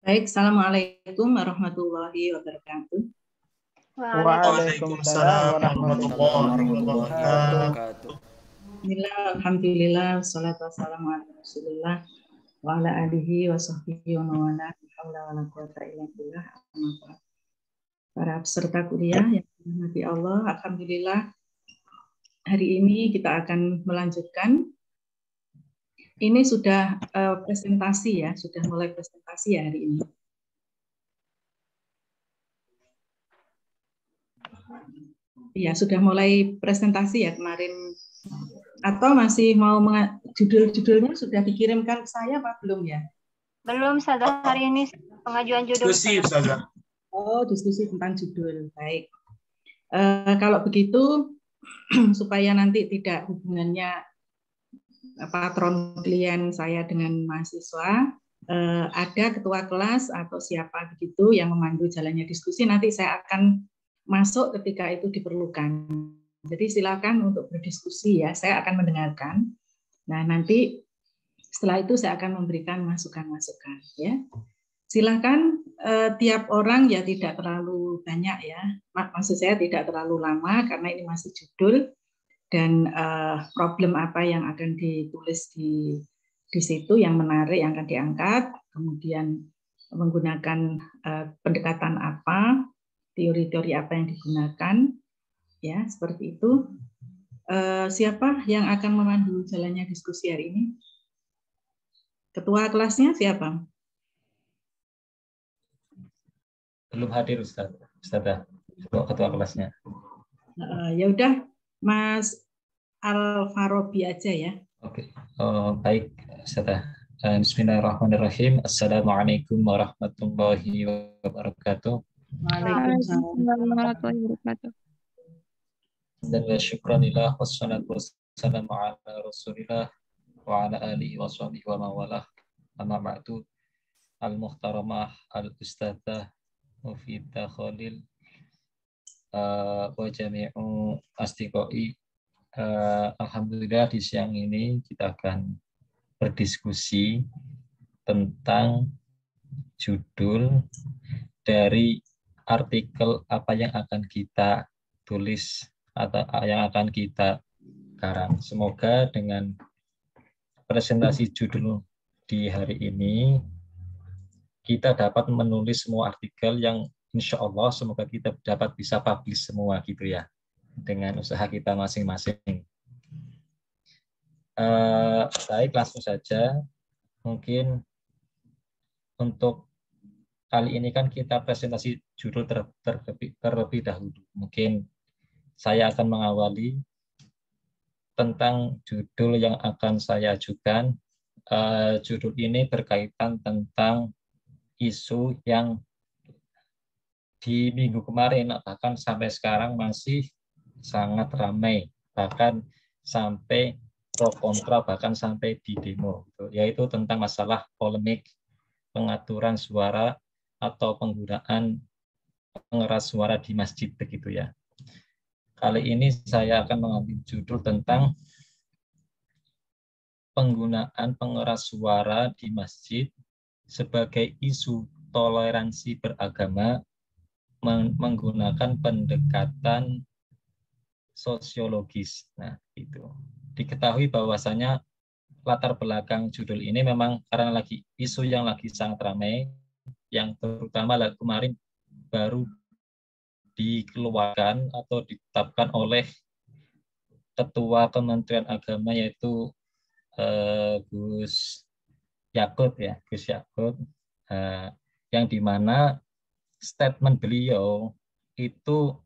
Baik, Assalamualaikum warahmatullahi wabarakatuh. Waalaikumsalam warahmatullahi wabarakatuh. Bismillah, alhamdulillah, wassalatu wassalamu ala rasulillah wa ala alihi wa sahbihi wa mawala, haula wala quwata illa billah. Para peserta kuliah yang dirahmati Allah, alhamdulillah hari ini kita akan melanjutkan. Ini sudah presentasi ya, sudah mulai presentasi ya hari ini. Iya, sudah mulai presentasi ya kemarin. Atau masih mau judul-judulnya sudah dikirimkan ke saya apa belum ya? Belum, Ustazah. Hari ini pengajuan judul. Diskusi, Ustazah. Oh, diskusi tentang judul. Baik. Kalau begitu, supaya nanti tidak hubungannya patron klien saya dengan mahasiswa, ada ketua kelas atau siapa begitu yang memandu jalannya diskusi, nanti saya akan masuk ketika itu diperlukan. Jadi silakan untuk berdiskusi ya, saya akan mendengarkan. Nah, nanti setelah itu saya akan memberikan masukan-masukan ya. Silakan tiap orang ya tidak terlalu banyak ya. Maksud saya tidak terlalu lama karena ini masih judul dan problem apa yang akan ditulis di situ yang menarik yang akan diangkat, kemudian menggunakan pendekatan apa, teori-teori apa yang digunakan, ya seperti itu. Siapa yang akan memandu jalannya diskusi hari ini? Ketua kelasnya siapa? Belum hadir Ustazah, ketua kelasnya. Ya udah, Mas Al-Farabi aja ya. Oke, baik Ustazah. Bismillahirrahmanirrahim. Assalamualaikum warahmatullahi wabarakatuh. Waalaikumsalam warahmatullahi wabarakatuh. Dan wa syukranillah wassalatu wassalamu ala rasulillah wa ala alihi wa sahbihi wa mawalah. Amma ba'du. Al-muhtaramah al-ustadzah Mufidah Khalil wa jami'u asdiqai. Alhamdulillah di siang ini kita akan berdiskusi tentang judul dari artikel apa yang akan kita tulis atau yang akan kita garap. Semoga dengan presentasi judul di hari ini kita dapat menulis semua artikel yang insya Allah semoga kita dapat bisa publish semua gitu ya dengan usaha kita masing-masing. Baik, langsung saja. Mungkin untuk kali ini kan kita presentasi judul terlebih dahulu. Mungkin saya akan mengawali tentang judul yang akan saya ajukan. Judul ini berkaitan tentang isu yang di minggu kemarin bahkan sampai sekarang masih sangat ramai, bahkan sampai pro kontra, bahkan sampai di demo, yaitu tentang masalah polemik pengaturan suara atau penggunaan pengeras suara di masjid begitu ya. Kali ini saya akan mengambil judul tentang penggunaan pengeras suara di masjid sebagai isu toleransi beragama menggunakan pendekatan sosiologis. Nah, itu. Diketahui bahwasanya latar belakang judul ini memang karena lagi isu yang lagi sangat ramai, yang terutama kemarin baru dikeluarkan atau ditetapkan oleh Ketua Kementerian Agama yaitu Gus Yakut ya, Gus Yakut, yang dimana statement beliau itu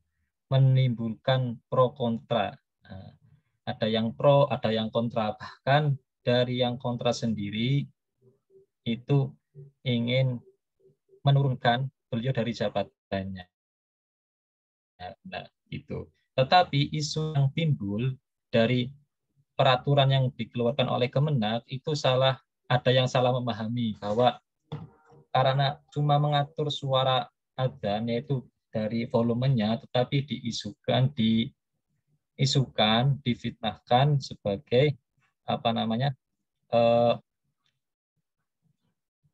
menimbulkan pro kontra. Ada yang pro, ada yang kontra. Bahkan dari yang kontra sendiri itu ingin menurunkan beliau dari jabatannya. Nah, itu. Tetapi isu yang timbul dari peraturan yang dikeluarkan oleh Kemenak itu ada yang salah memahami bahwa karena cuma mengatur suara adzan yaitu dari volumenya, tetapi difitnahkan sebagai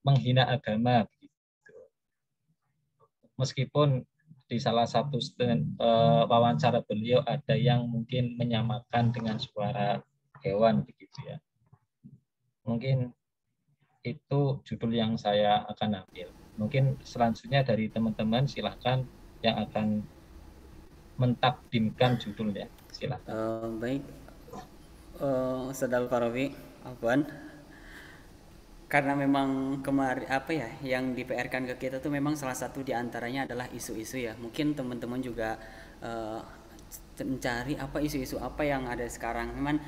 menghina agama. meskipun di salah satu wawancara beliau ada yang mungkin menyamakan dengan suara hewan begitu ya. Mungkin itu judul yang saya akan ambil. Mungkin selanjutnya dari teman-teman silahkan yang akan mentakdimkan judulnya. Silahkan. Baik, Ustadz Al-Farabi, Afwan. Karena memang kemarin yang di PR-kan ke kita tuh memang salah satu diantaranya adalah isu-isu ya. Mungkin teman-teman juga mencari apa isu-isu apa yang ada sekarang. Memang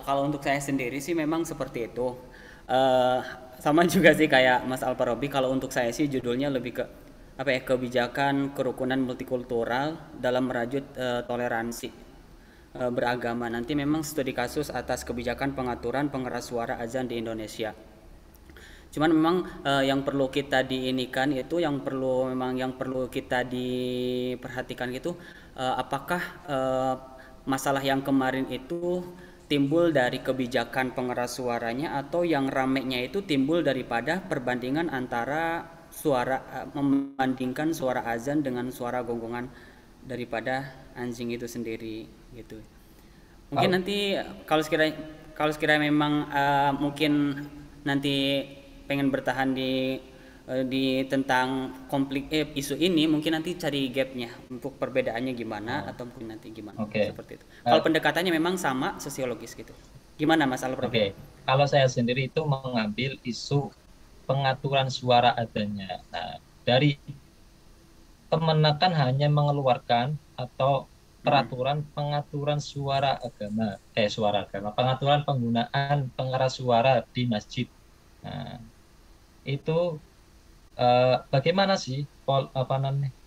kalau untuk saya sendiri sih memang seperti itu. Sama juga sih kayak Mas Al-Farabi. Kalau untuk saya sih judulnya lebih ke kebijakan kerukunan multikultural dalam merajut toleransi beragama. Nanti memang studi kasus atas kebijakan pengaturan pengeras suara azan di Indonesia. Cuman memang yang perlu kita diinikan itu yang perlu kita diperhatikan gitu, apakah masalah yang kemarin itu timbul dari kebijakan pengeras suaranya atau yang ramenya itu timbul daripada perbandingan antara membandingkan suara azan dengan suara gonggongan daripada anjing itu sendiri gitu. Mungkin nanti kalau sekiranya memang mungkin nanti pengen bertahan di tentang isu ini, mungkin nanti cari gapnya untuk perbedaannya gimana atau mungkin nanti gimana seperti itu. Kalau pendekatannya memang sama sosiologis gitu. Gimana Mas Al-Farabi? Kalau saya sendiri itu mengambil isu pengaturan suara adanya. Nah, dari Kemenaker hanya mengeluarkan atau peraturan pengaturan pengaturan penggunaan pengeras suara di masjid. Nah, itu bagaimana sih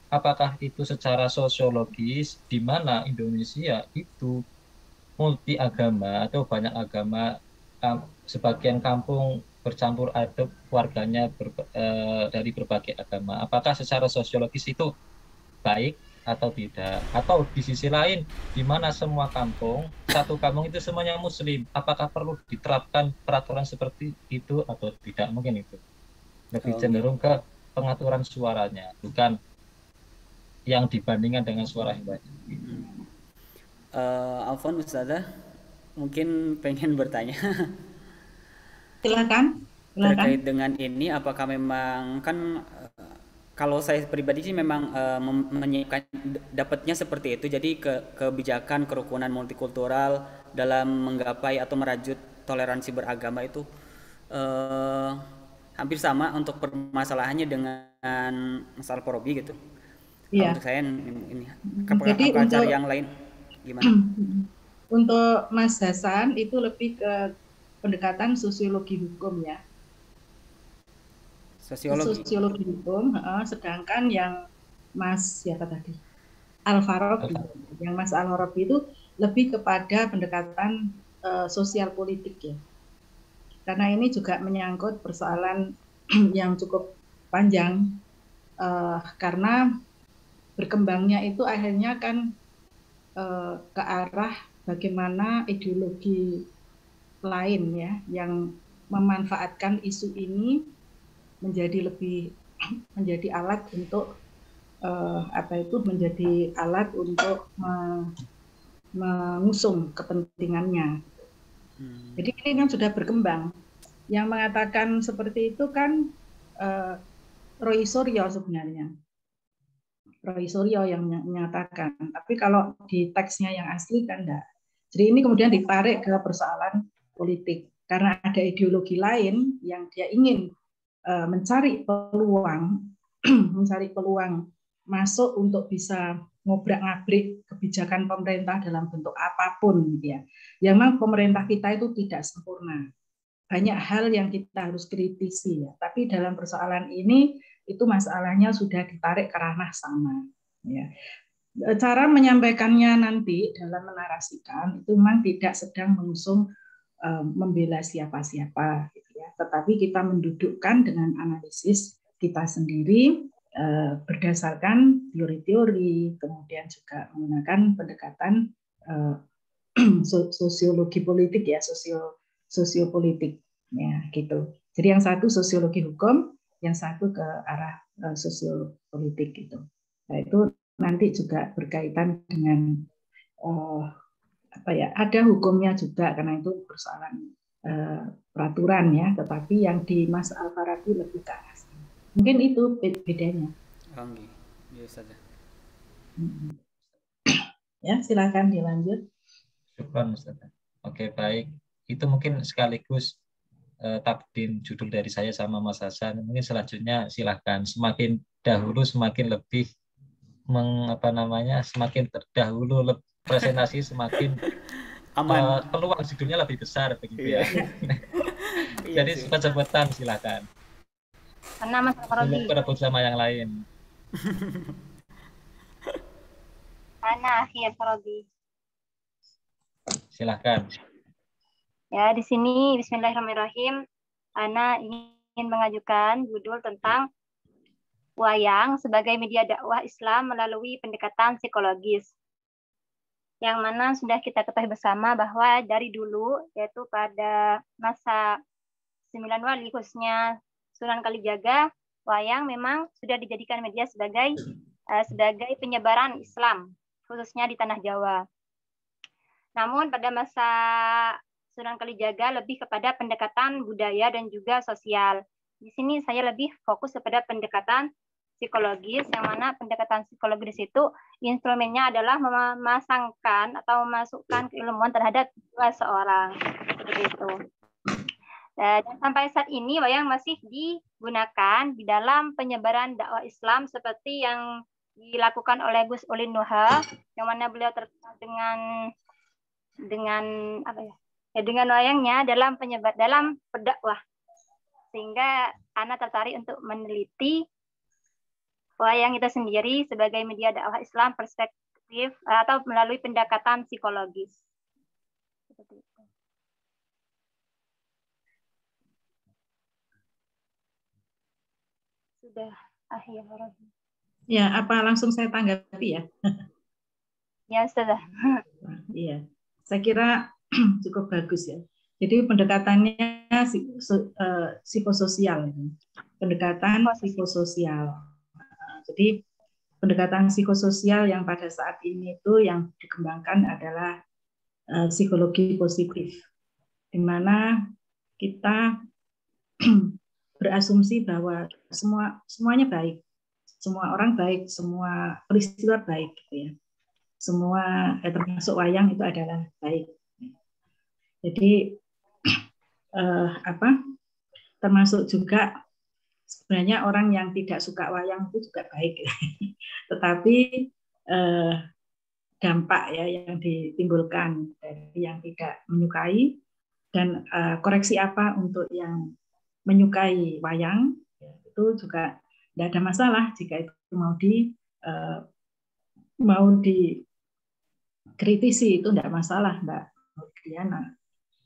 apakah itu secara sosiologis di mana Indonesia itu multi agama atau banyak agama, sebagian kampung bercampur aduk warganya dari berbagai agama, apakah secara sosiologis itu baik atau tidak? Atau di sisi lain di mana satu kampung itu semuanya muslim, apakah perlu diterapkan peraturan seperti itu atau tidak? Mungkin itu lebih cenderung ke pengaturan suaranya, bukan yang dibandingkan dengan suara hewan. Afwan, Ustazah mungkin pengen bertanya. Silakan. Terkait dengan ini, apakah memang kan kalau saya pribadi sih memang menyiapkan dapatnya seperti itu. Jadi kebijakan kerukunan multikultural dalam menggapai atau merajut toleransi beragama itu hampir sama untuk permasalahannya dengan Mas Al-Farabi gitu. Iya. Untuk saya ini apakah cari yang lain gimana? Untuk Mas Hasan itu lebih ke pendekatan sosiologi hukum ya. Sosiologi hukum, sedangkan yang Mas siapa tadi? Al-Farabi. Yang Mas Al-Farabi itu lebih kepada pendekatan sosial politik ya. Karena ini juga menyangkut persoalan yang cukup panjang, karena berkembangnya itu akhirnya kan ke arah bagaimana ideologi lain ya yang memanfaatkan isu ini menjadi alat untuk menjadi alat untuk mengusung kepentingannya. Jadi ini kan sudah berkembang. Yang mengatakan seperti itu kan Roy Suryo sebenarnya. Roy Suryo yang menyatakan. Tapi kalau di teksnya yang asli kan enggak. Jadi ini kemudian ditarik ke persoalan politik. Karena ada ideologi lain yang dia ingin mencari peluang masuk untuk bisa ngobrak-ngabrik kebijakan pemerintah dalam bentuk apapun gitu ya. Yang memang pemerintah kita itu tidak sempurna. Banyak hal yang kita harus kritisi ya. Tapi dalam persoalan ini itu masalahnya sudah ditarik ke ranah sana ya. Cara menyampaikannya nanti dalam menarasikan itu memang tidak sedang mengusung membela siapa-siapa gitu ya. Tetapi kita mendudukkan dengan analisis kita sendiri berdasarkan teori-teori, kemudian juga menggunakan pendekatan sosiologi politik ya, sosiopolitik ya gitu. Jadi yang satu sosiologi hukum, yang satu ke arah sosiopolitik gitu. Nah, itu nanti juga berkaitan dengan ada hukumnya juga karena itu persoalan peraturan ya, tetapi yang di Mas Al-Farabi lebih ke arah sana. Mungkin itu bedanya. Ya, silakan dilanjut. Syukran, Ustaz. Oke, baik. Itu mungkin sekaligus takdim judul dari saya sama Mas Hasan. Mungkin selanjutnya silakan. Semakin dahulu semakin lebih semakin terdahulu presentasi semakin aman, peluang judulnya lebih besar begitu ya. Jadi cepet-cepetan silakan. Karena Mas Belum berebut sama yang lain. Ana akhir Farabi. Silahkan. Ya, di sini Bismillahirrahmanirrahim. Ana ingin mengajukan judul tentang wayang sebagai media dakwah Islam melalui pendekatan psikologis. Yang mana sudah kita ketahui bersama bahwa dari dulu, yaitu pada masa 9 wali khususnya Sunan Kalijaga, wayang memang sudah dijadikan media sebagai penyebaran Islam, khususnya di tanah Jawa. Namun pada masa Sunan Kalijaga lebih kepada pendekatan budaya dan juga sosial. Di sini saya lebih fokus kepada pendekatan psikologis, yang mana pendekatan psikologis itu instrumennya adalah memasangkan atau memasukkan keilmuan terhadap jiwa seorang. Seperti itu. Dan sampai saat ini wayang masih digunakan di dalam penyebaran dakwah Islam seperti yang dilakukan oleh Gus Ulin Nuha, yang mana beliau terkenal dengan wayangnya dalam berdakwah, sehingga Ana tertarik untuk meneliti wayang itu sendiri sebagai media dakwah Islam perspektif atau melalui pendekatan psikologis. Seperti itu. Sudah akhir. Ya, apa langsung saya tanggapi ya? Ya, sudah. Iya, saya kira cukup bagus ya. Jadi pendekatannya psikososial, pendekatan psikososial. Jadi pendekatan psikososial yang pada saat ini itu yang dikembangkan adalah psikologi positif, di mana kita berasumsi bahwa semuanya baik, semua orang baik, semua peristiwa baik, gitu ya. Semua termasuk wayang itu adalah baik. Jadi termasuk juga sebenarnya orang yang tidak suka wayang itu juga baik, tetapi dampak ya yang ditimbulkan dari yang tidak menyukai dan koreksi apa untuk yang menyukai wayang itu juga tidak ada masalah jika itu mau dikritisi, itu tidak masalah, Mbak Diana.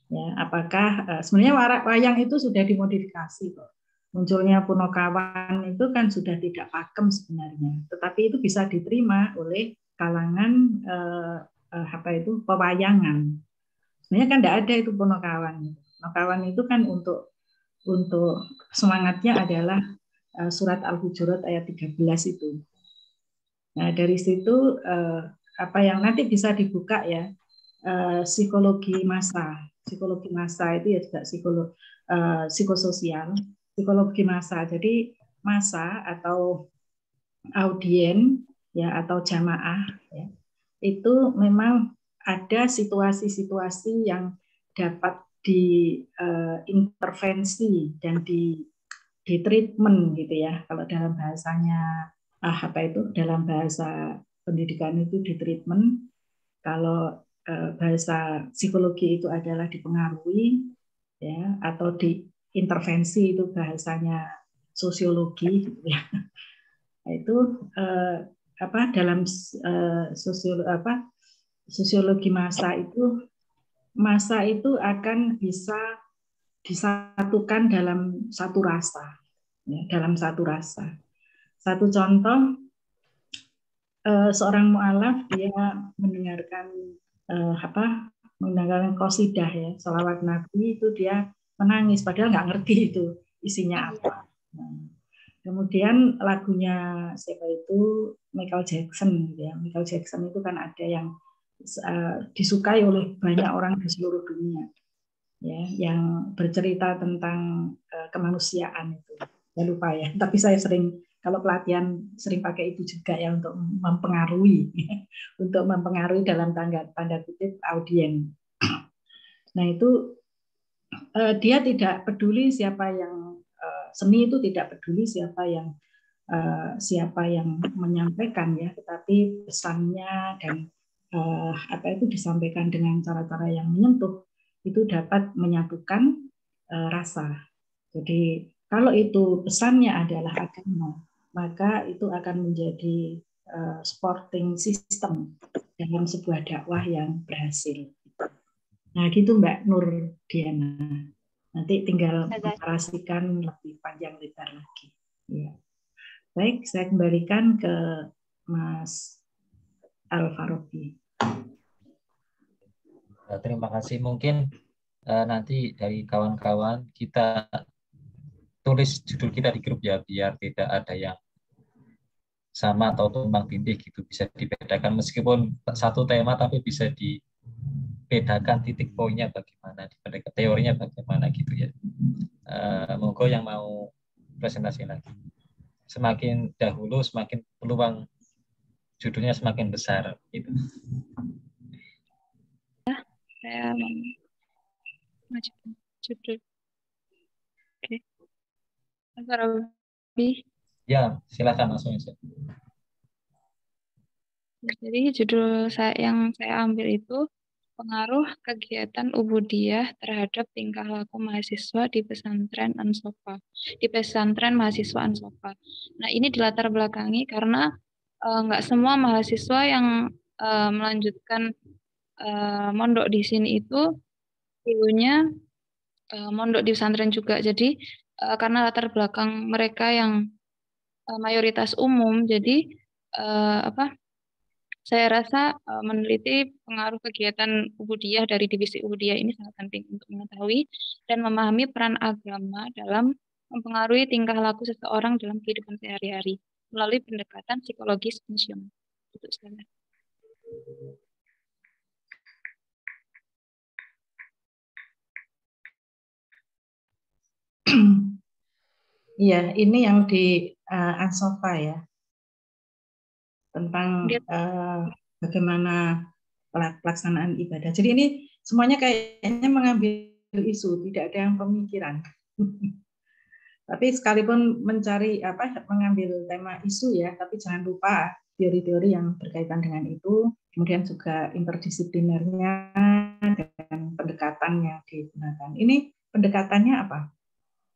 Ya, apakah sebenarnya wayang itu sudah dimodifikasi kok. Munculnya Punokawan itu kan sudah tidak pakem sebenarnya, tetapi itu bisa diterima oleh kalangan pewayangan. Sebenarnya kan tidak ada itu Punokawan. Punokawan itu kan untuk semangatnya adalah surat Al-Hujurat ayat 13 itu. Nah, dari situ apa yang nanti bisa dibuka ya, psikologi massa. Psikologi massa itu ya juga psikososial, psikologi massa. Jadi massa atau audien ya atau jamaah ya, itu memang ada situasi-situasi yang dapat diintervensi dan di treatment gitu ya. Kalau dalam bahasanya dalam bahasa pendidikan itu di treatment. Kalau bahasa psikologi itu adalah dipengaruhi ya, atau diintervensi itu bahasanya sosiologi gitu ya. Itu dalam sosiologi massa itu akan bisa disatukan dalam satu rasa ya, dalam satu rasa. Satu contoh, seorang mu'alaf dia mendengarkan qasidah ya, sholawat Nabi, itu dia menangis padahal nggak ngerti itu isinya apa. Kemudian lagunya siapa itu Michael Jackson ya. Michael Jackson itu kan ada yang disukai oleh banyak orang di seluruh dunia ya, yang bercerita tentang kemanusiaan itu. Saya lupa ya, tapi saya sering kalau pelatihan sering pakai itu juga ya untuk mempengaruhi untuk mempengaruhi dalam tanda kutip audiens. Nah, itu dia tidak peduli siapa yang seni itu tidak peduli siapa yang menyampaikan ya, tetapi pesannya dan apa itu disampaikan dengan cara-cara yang menyentuh itu dapat menyatukan rasa. Jadi kalau itu pesannya adalah agama, maka itu akan menjadi supporting system dalam sebuah dakwah yang berhasil. Nah, gitu Mbak Nur Diana. Nanti tinggal menarasikan lebih panjang lebar lagi. Ya. Baik, saya kembalikan ke Mas Al-Farabi. Terima kasih. Mungkin nanti dari kawan-kawan kita tulis judul kita di grup ya, biar tidak ada yang sama atau tumpang tindih gitu, bisa dibedakan meskipun satu tema tapi bisa dibedakan titik poinnya bagaimana, dibedakan teorinya bagaimana gitu ya. Monggo yang mau presentasi lagi. Semakin dahulu semakin peluang judulnya semakin besar gitu. Saya maju judul. Oke. Mas Farabi. Ya, silakan langsung aja. Jadi judul yang saya ambil itu pengaruh kegiatan ubudiyah terhadap tingkah laku mahasiswa di pesantren Ansofa, di pesantren mahasiswa Ansofa. Nah, ini dilatar belakangi karena nggak semua mahasiswa yang melanjutkan mondok di sini itu dulunya mondok di pesantren juga. Jadi karena latar belakang mereka yang mayoritas umum, jadi saya rasa meneliti pengaruh kegiatan ubudiyah dari divisi ubudiyah ini sangat penting untuk mengetahui dan memahami peran agama dalam mempengaruhi tingkah laku seseorang dalam kehidupan sehari-hari melalui pendekatan psikologis fungsional. Itu saja. Iya, ini yang di Ansofa ya, tentang bagaimana pelaksanaan ibadah. Jadi ini semuanya kayaknya mengambil isu, tidak ada yang pemikiran. Tapi sekalipun mencari mengambil tema isu ya, tapi jangan lupa teori-teori yang berkaitan dengan itu, kemudian juga interdisiplinernya dan pendekatan yang digunakan. Ini pendekatannya apa?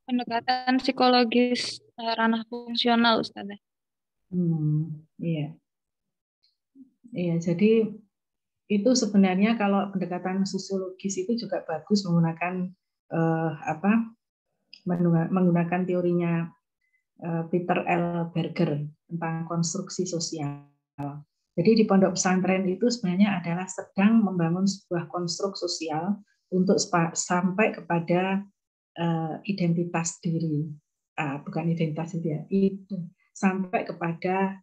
Pendekatan psikologis ranah fungsional, Ustazah. Iya. Iya, jadi itu sebenarnya kalau pendekatan sosiologis itu juga bagus menggunakan menggunakan teorinya Peter L. Berger tentang konstruksi sosial. Jadi di pondok pesantren itu sebenarnya adalah sedang membangun sebuah konstruk sosial untuk sampai kepada identitas diri, bukan identitas diri, itu sampai kepada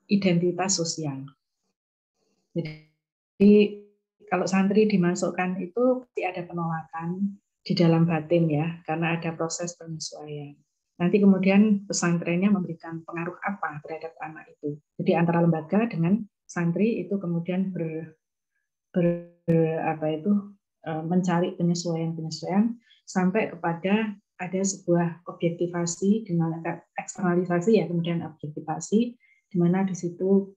identitas sosial. Jadi kalau santri dimasukkan itu pasti ada penolakan di dalam batin ya, karena ada proses penyesuaian. Nanti kemudian pesantrennya memberikan pengaruh apa terhadap anak itu. Jadi antara lembaga dengan santri itu kemudian mencari penyesuaian sampai kepada ada sebuah objektivasi dengan eksternalisasi ya, kemudian objektivasi, di mana di situ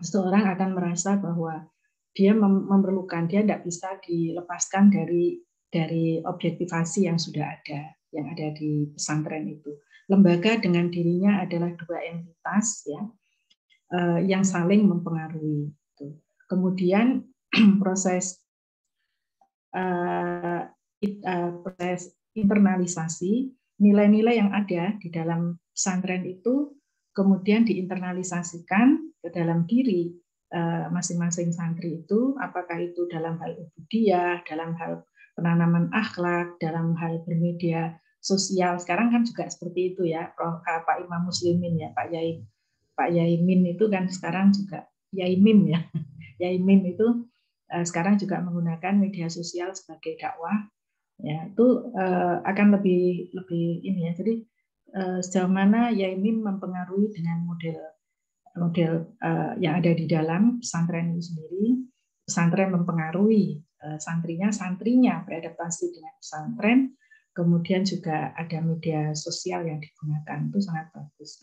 seseorang akan merasa bahwa dia memerlukan, dia tidak bisa dilepaskan dari objektivasi yang sudah ada, yang ada di pesantren itu. Lembaga dengan dirinya adalah dua entitas ya, yang saling mempengaruhi. Kemudian proses internalisasi, nilai-nilai yang ada di dalam pesantren itu kemudian diinternalisasikan ke dalam diri masing-masing santri itu, apakah itu dalam hal ubudiyah, dalam hal penanaman akhlak, dalam hal bermedia sosial. Sekarang kan juga seperti itu ya, Pak Imam Muslimin ya, Pak Yaimin itu kan sekarang juga Yaimim ya. Yaimim itu sekarang juga menggunakan media sosial sebagai dakwah. Ya, itu akan lebih ini ya. Jadi sejauh mana Yaimim mempengaruhi dengan model yang ada di dalam pesantren itu sendiri. Pesantren mempengaruhi santrinya beradaptasi dengan pesantren, kemudian juga ada media sosial yang digunakan, itu sangat bagus.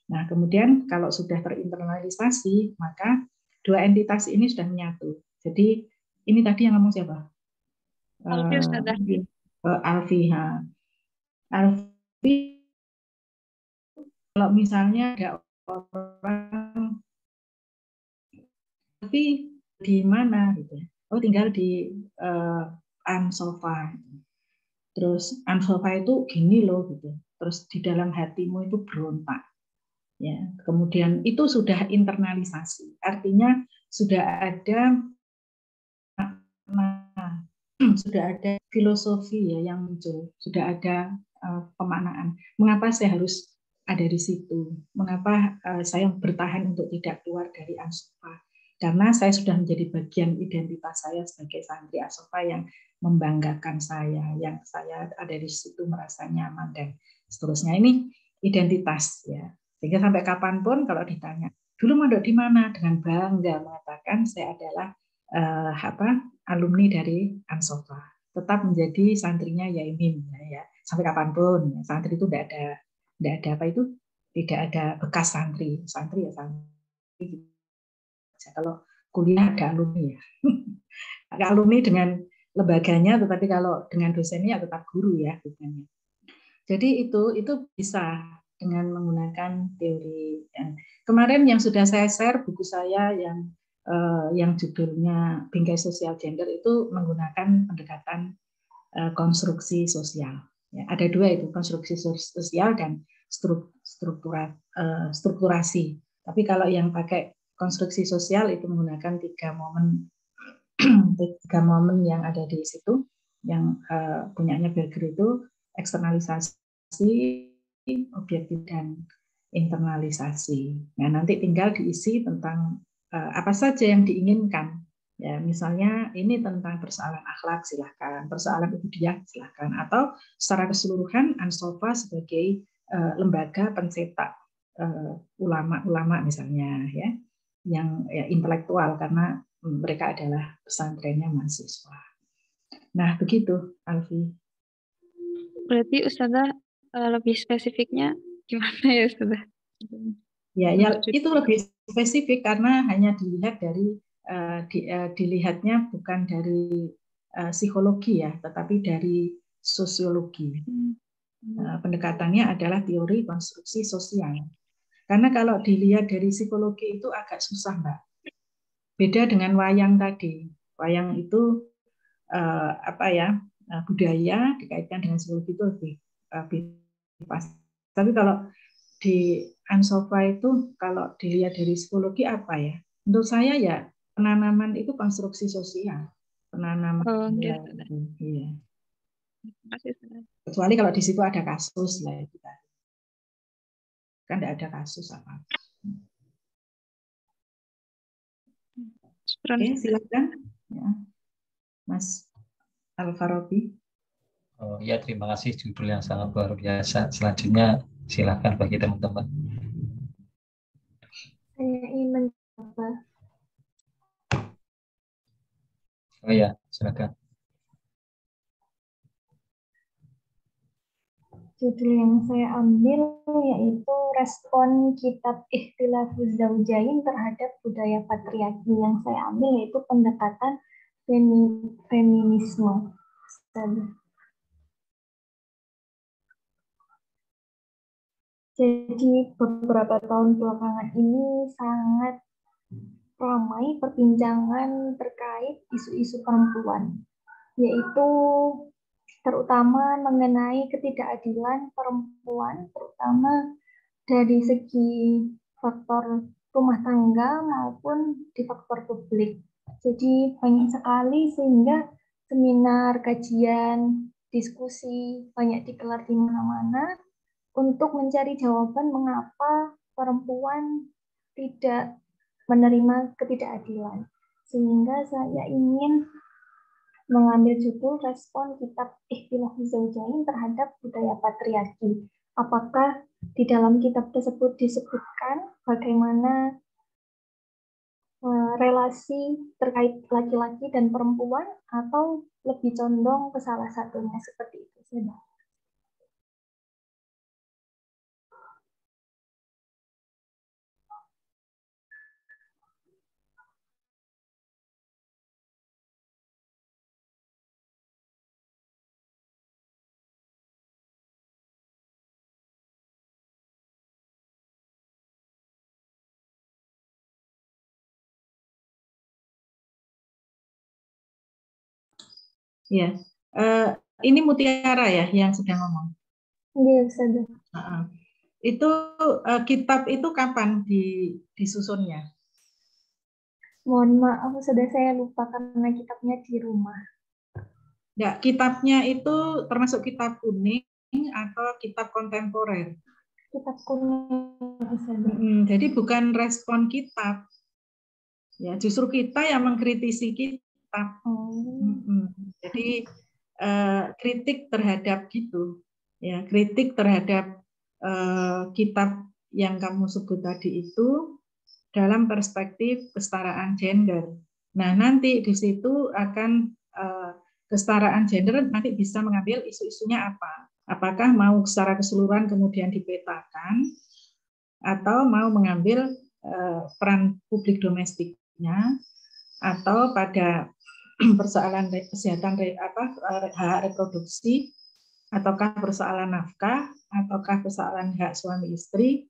Nah, kemudian kalau sudah terinternalisasi, maka dua entitas ini sudah menyatu. Jadi ini tadi yang ngomong siapa? Alfi. Alfi, kalau misalnya ada orang tapi di mana gitu, oh tinggal di Ansofa, terus Ansofa itu gini loh gitu, terus di dalam hatimu itu berontak, ya kemudian itu sudah internalisasi, artinya sudah ada sudah ada filosofi ya yang muncul, sudah ada pemaknaan. Mengapa saya harus ada di situ? Mengapa saya bertahan untuk tidak keluar dari Ansofa? Karena saya sudah menjadi bagian identitas saya sebagai santri Ansofa yang membanggakan saya, yang saya ada di situ merasa nyaman dan seterusnya. Ini identitas ya. Sehingga sampai kapanpun kalau ditanya, dulu mondok di mana? Dengan bangga mengatakan saya adalah alumni dari Ansofa, tetap menjadi santrinya Yaimin ya. Sampai kapanpun ya. Santri itu tidak ada apa itu, tidak ada bekas santri ya santri. Kalau kuliah ada alumni ya, ada alumni dengan lembaganya, tetapi kalau dengan dosennya tetap guru ya bukannya. Jadi itu bisa dengan menggunakan teori. Kemarin yang sudah saya share buku saya yang judulnya Bingkai Sosial Gender itu menggunakan pendekatan konstruksi sosial. Ya, ada dua itu, konstruksi sosial dan strukturasi. Tapi kalau yang pakai konstruksi sosial itu menggunakan tiga momen yang ada di situ, yang punyanya Berger itu eksternalisasi, objektif, dan internalisasi. Nah, nanti tinggal diisi tentang apa saja yang diinginkan. Ya, misalnya ini tentang persoalan akhlak, silahkan. Persoalan ubudiyah, silahkan. Atau secara keseluruhan Ansofa sebagai lembaga pencetak ulama-ulama misalnya, ya, yang ya, intelektual karena mereka adalah pesantrennya mahasiswa. Nah, begitu, Alfi. Berarti Ustazah lebih spesifiknya gimana ya Ustazah? Ya, itu lebih spesifik karena hanya dilihat dari dilihatnya bukan dari psikologi ya, tetapi dari sosiologi. Pendekatannya adalah teori konstruksi sosial. Karena kalau dilihat dari psikologi itu agak susah, Mbak. Beda dengan wayang tadi. Wayang itu budaya dikaitkan dengan psikologi itu lebih pas. Tapi kalau di Ansofa itu kalau dilihat dari psikologi apa ya? Menurut saya ya penanaman itu konstruksi sosial. Penanaman. Iya. Kecuali kalau di situ ada kasus lah itu tadi. Kan tidak ada kasus apa. Oke, silakan. Ya. Mas Al-Farabi. Oh, ya, terima kasih, judul yang sangat luar biasa. Selanjutnya silakan bagi teman-teman. Saya ingin mencoba. Oh ya, silakan. Judul yang saya ambil yaitu respon kitab Ikhtilafuz Zaujain terhadap budaya patriarki. Yang saya ambil yaitu pendekatan feminisme. Jadi beberapa tahun belakangan ini sangat ramai perbincangan terkait isu-isu perempuan, yaitu terutama mengenai ketidakadilan perempuan, terutama dari segi faktor rumah tangga maupun di faktor publik. Jadi banyak sekali sehingga seminar, kajian, diskusi banyak digelar di mana-mana untuk mencari jawaban mengapa perempuan tidak menerima ketidakadilan. Sehingga saya ingin mengambil judul respon kitab Ikhtilafuz Zaujain terhadap budaya patriarki. Apakah di dalam kitab tersebut disebutkan bagaimana relasi terkait laki-laki dan perempuan, atau lebih condong ke salah satunya seperti itu saja? Ya, ini Mutiara ya yang sedang ngomong. Iya, saja. Itu kitab itu kapan disusunnya? Mohon maaf, sudah saya lupa karena kitabnya di rumah. Ya, kitabnya itu termasuk kitab kuning atau kitab kontemporer? Kitab kuning. Jadi bukan respon kitab. Ya, justru kita yang mengkritisi kitab. Jadi kritik terhadap gitu. Ya, kritik terhadap kitab yang kamu sebut tadi itu dalam perspektif kesetaraan gender. Nah, nanti di situ akan kesetaraan gender nanti bisa mengambil isu-isunya apa. Apakah mau secara keseluruhan kemudian dipetakan, atau mau mengambil peran publik domestiknya, atau pada persoalan kesehatan hak reproduksi, ataukah persoalan nafkah, ataukah persoalan hak suami istri,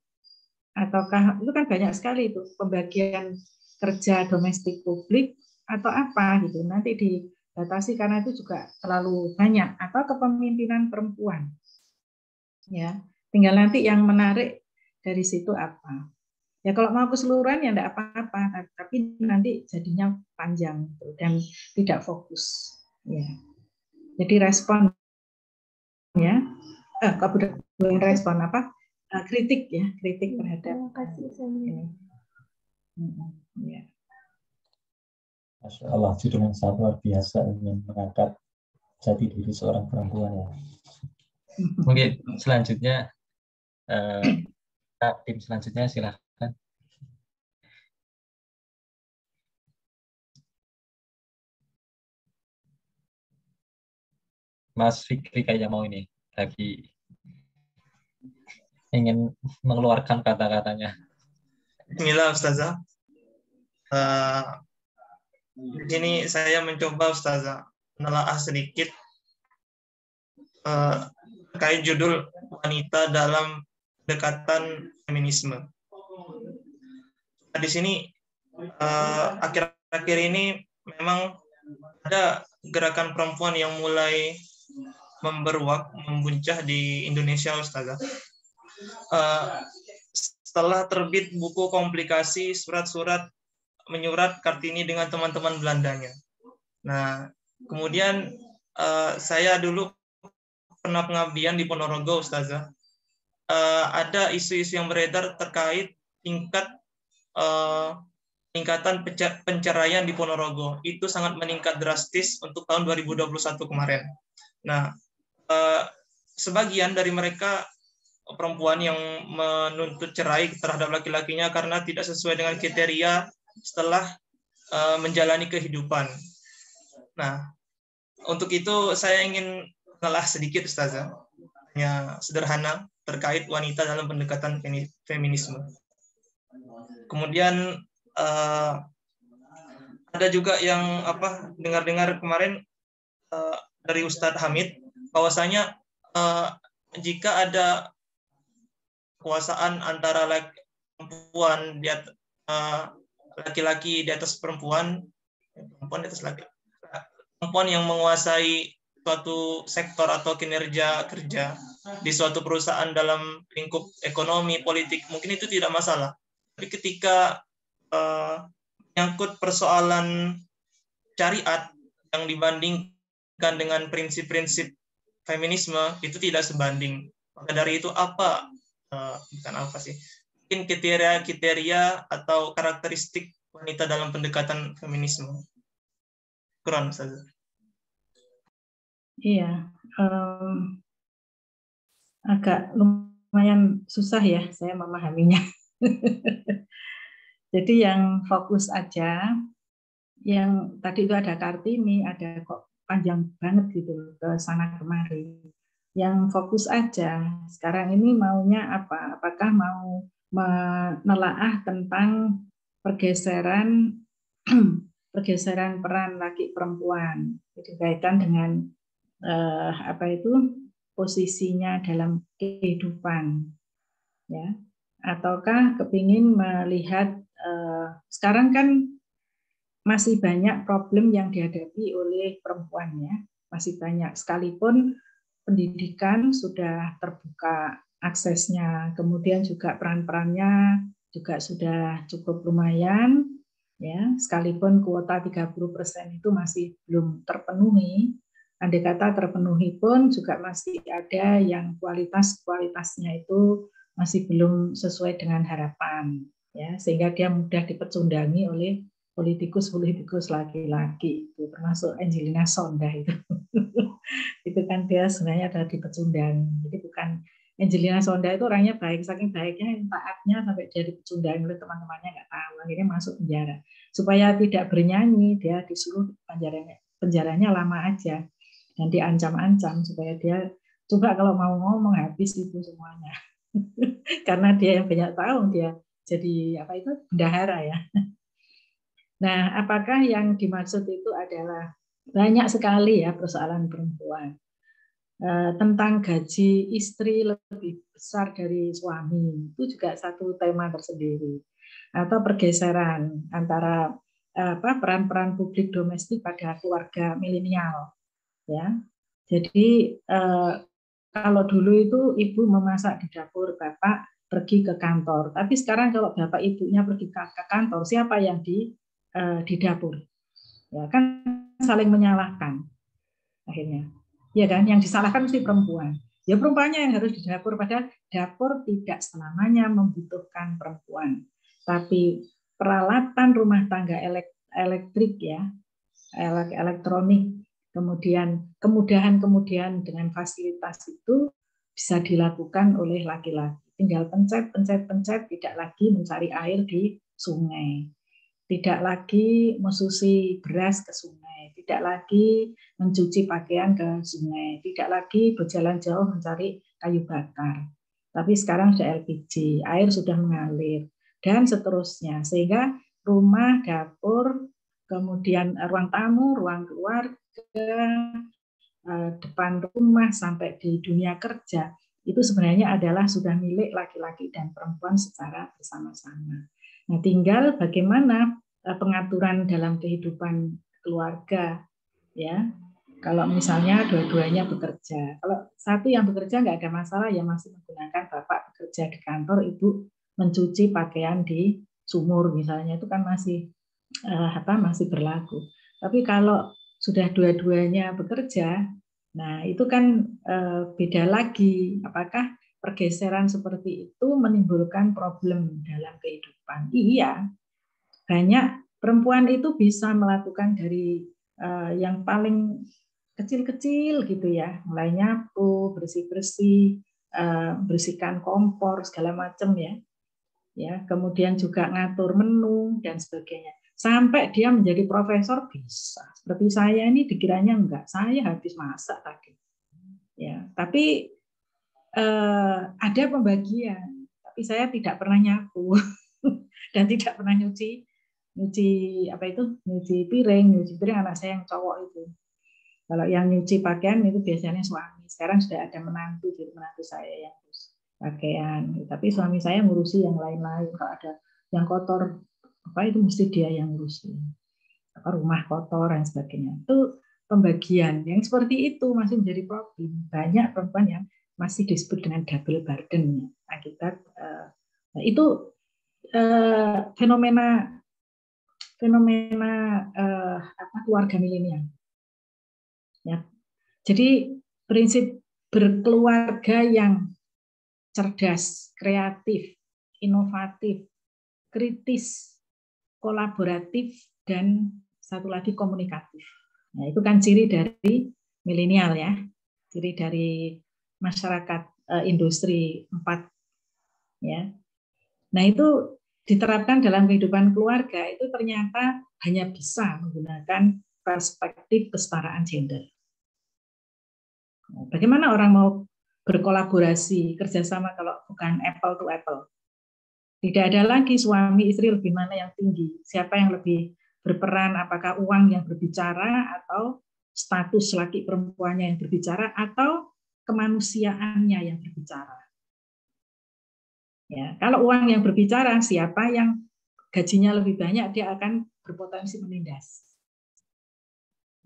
ataukah itu kan banyak sekali itu pembagian kerja domestik publik atau apa gitu. Nanti dibatasi karena itu juga terlalu banyak, atau kepemimpinan perempuan. Ya, tinggal nanti yang menarik dari situ apa. Ya kalau mau keseluruhan ya enggak apa-apa, tapi nanti jadinya panjang dan tidak fokus. Ya. Jadi respon ya, bukan respon apa? Kritik ya, kritik terhadap. Ini. Ya. Masya Allah, judul yang sangat luar biasa ingin mengangkat jati diri seorang perempuan ya. Mungkin selanjutnya tim selanjutnya silahkan. Mas Fikri kayaknya mau ini lagi ingin mengeluarkan kata-katanya. Bismillah Ustazah. Di sini saya mencoba Ustazah menelaah sedikit terkait judul wanita dalam pendekatan feminisme. Di sini akhir-akhir ini memang ada gerakan perempuan yang mulai memberuak, membuncah di Indonesia, Ustazah. Setelah terbit buku komplikasi surat-surat menyurat Kartini dengan teman-teman Belandanya. Nah, kemudian saya dulu pernah pengabdian di Ponorogo, Ustazah. Ada isu-isu yang beredar terkait tingkatan penceraian di Ponorogo. Itu sangat meningkat drastis untuk tahun 2021 kemarin. Nah, sebagian dari mereka perempuan yang menuntut cerai terhadap laki-lakinya karena tidak sesuai dengan kriteria setelah menjalani kehidupan. Nah, untuk itu saya ingin menelaah sedikit, Ustazah. Hanya sederhana terkait wanita dalam pendekatan feminisme. Kemudian ada juga yang dengar-dengar kemarin dari Ustadz Hamid bahwasanya jika ada kekuasaan antara perempuan laki-laki di atas perempuan di atas laki, perempuan yang menguasai suatu sektor atau kinerja kerja di suatu perusahaan dalam lingkup ekonomi, politik, mungkin itu tidak masalah. Tapi ketika menyangkut persoalan syariat yang dibandingkan dengan prinsip-prinsip feminisme itu tidak sebanding. Maka dari itu bukan apa sih? Mungkin kriteria atau karakteristik wanita dalam pendekatan feminisme. Kurang saja. Iya, agak lumayan susah ya saya memahaminya. Jadi yang fokus aja, yang tadi itu ada Kartini, ada kok panjang banget gitu ke sana kemari. Yang fokus aja, sekarang ini maunya apa? Apakah mau menelaah tentang pergeseran peran laki perempuan dikaitkan dengan posisinya dalam kehidupan, ya? Ataukah kepingin melihat sekarang kan masih banyak problem yang dihadapi oleh perempuan, ya, masih banyak, sekalipun pendidikan sudah terbuka aksesnya, kemudian juga peran-perannya juga sudah cukup lumayan, ya, sekalipun kuota 30% itu masih belum terpenuhi. Andai kata terpenuhi pun juga masih ada yang kualitasnya itu masih belum sesuai dengan harapan, ya, sehingga dia mudah dipecundangi oleh politikus laki-laki, itu termasuk Angelina Sonda itu. Itu kan dia sebenarnya ada dipecundang. Jadi bukan, Angelina Sonda itu orangnya baik, saking baiknya taatnya sampai dia dipecundang oleh teman-temannya, nggak tahu, akhirnya masuk penjara. Supaya tidak bernyanyi, dia disuruh penjaranya lama aja dan diancam-ancam supaya dia coba kalau mau ngomong habis itu semuanya. Karena dia yang banyak tahu, dia jadi bendahara, ya. Nah, apakah yang dimaksud itu adalah banyak sekali ya persoalan perempuan. Tentang gaji istri lebih besar dari suami, itu juga satu tema tersendiri. Atau pergeseran antara peran-peran publik domestik pada keluarga milenial, ya. Jadi kalau dulu itu ibu memasak di dapur, bapak pergi ke kantor. Tapi sekarang kalau bapak ibunya pergi ke kantor, siapa yang di dapur? Ya kan saling menyalahkan akhirnya. Ya kan, yang disalahkan mesti perempuan. Ya perempuannya yang harus di dapur, padahal dapur tidak selamanya membutuhkan perempuan. Tapi peralatan rumah tangga elektrik, ya, elektronik, kemudian kemudahan dengan fasilitas itu bisa dilakukan oleh laki-laki. Tinggal pencet, tidak lagi mencari air di sungai, tidak lagi mensusi beras ke sungai, tidak lagi mencuci pakaian ke sungai, tidak lagi berjalan jauh mencari kayu bakar. Tapi sekarang sudah LPG, air sudah mengalir, dan seterusnya. Sehingga rumah, dapur, kemudian ruang tamu, ruang keluarga, depan rumah, sampai di dunia kerja, itu sebenarnya adalah sudah milik laki-laki dan perempuan secara bersama-sama. Nah, tinggal bagaimana pengaturan dalam kehidupan keluarga, ya. Kalau misalnya dua-duanya bekerja, kalau satu yang bekerja nggak ada masalah, ya masih menggunakan bapak bekerja di kantor, ibu mencuci pakaian di sumur misalnya, itu kan masih masih berlaku. Tapi kalau sudah dua-duanya bekerja, nah itu kan beda lagi. Apakah pergeseran seperti itu menimbulkan problem dalam kehidupan? Iya, banyak perempuan itu bisa melakukan dari yang paling kecil-kecil gitu, ya, mulai nyapu, bersih-bersih, bersihkan kompor segala macam, ya, kemudian juga ngatur menu dan sebagainya, sampai dia menjadi profesor bisa. Seperti saya ini dikiranya enggak, saya habis masak tadi, ya, tapi ada pembagian, tapi saya tidak pernah nyapu dan tidak pernah nyuci piring anak saya yang cowok itu. Kalau yang nyuci pakaian itu biasanya suami. Sekarang sudah ada menantu, jadi menantu saya yang ngurus pakaian. Tapi suami saya ngurusi yang lain-lain. Kalau ada yang kotor, itu mesti dia yang ngurusi. Rumah kotor dan sebagainya. Itu pembagian. Yang seperti itu masih menjadi problem. Banyak perempuan yang masih disebut dengan double burden akibat itu fenomena keluarga milenial. Ya. Jadi prinsip berkeluarga yang cerdas, kreatif, inovatif, kritis, kolaboratif, dan satu lagi komunikatif. Nah, itu kan ciri dari milenial ya, ciri dari masyarakat industri 4 ya. Nah, itu diterapkan dalam kehidupan keluarga itu ternyata hanya bisa menggunakan perspektif kesetaraan gender. Bagaimana orang mau berkolaborasi, kerjasama kalau bukan apple to apple? Tidak ada lagi suami istri lebih mana yang tinggi, siapa yang lebih berperan, apakah uang yang berbicara atau status laki perempuannya yang berbicara atau kemanusiaannya yang berbicara. Ya, kalau uang yang berbicara, siapa yang gajinya lebih banyak dia akan berpotensi menindas.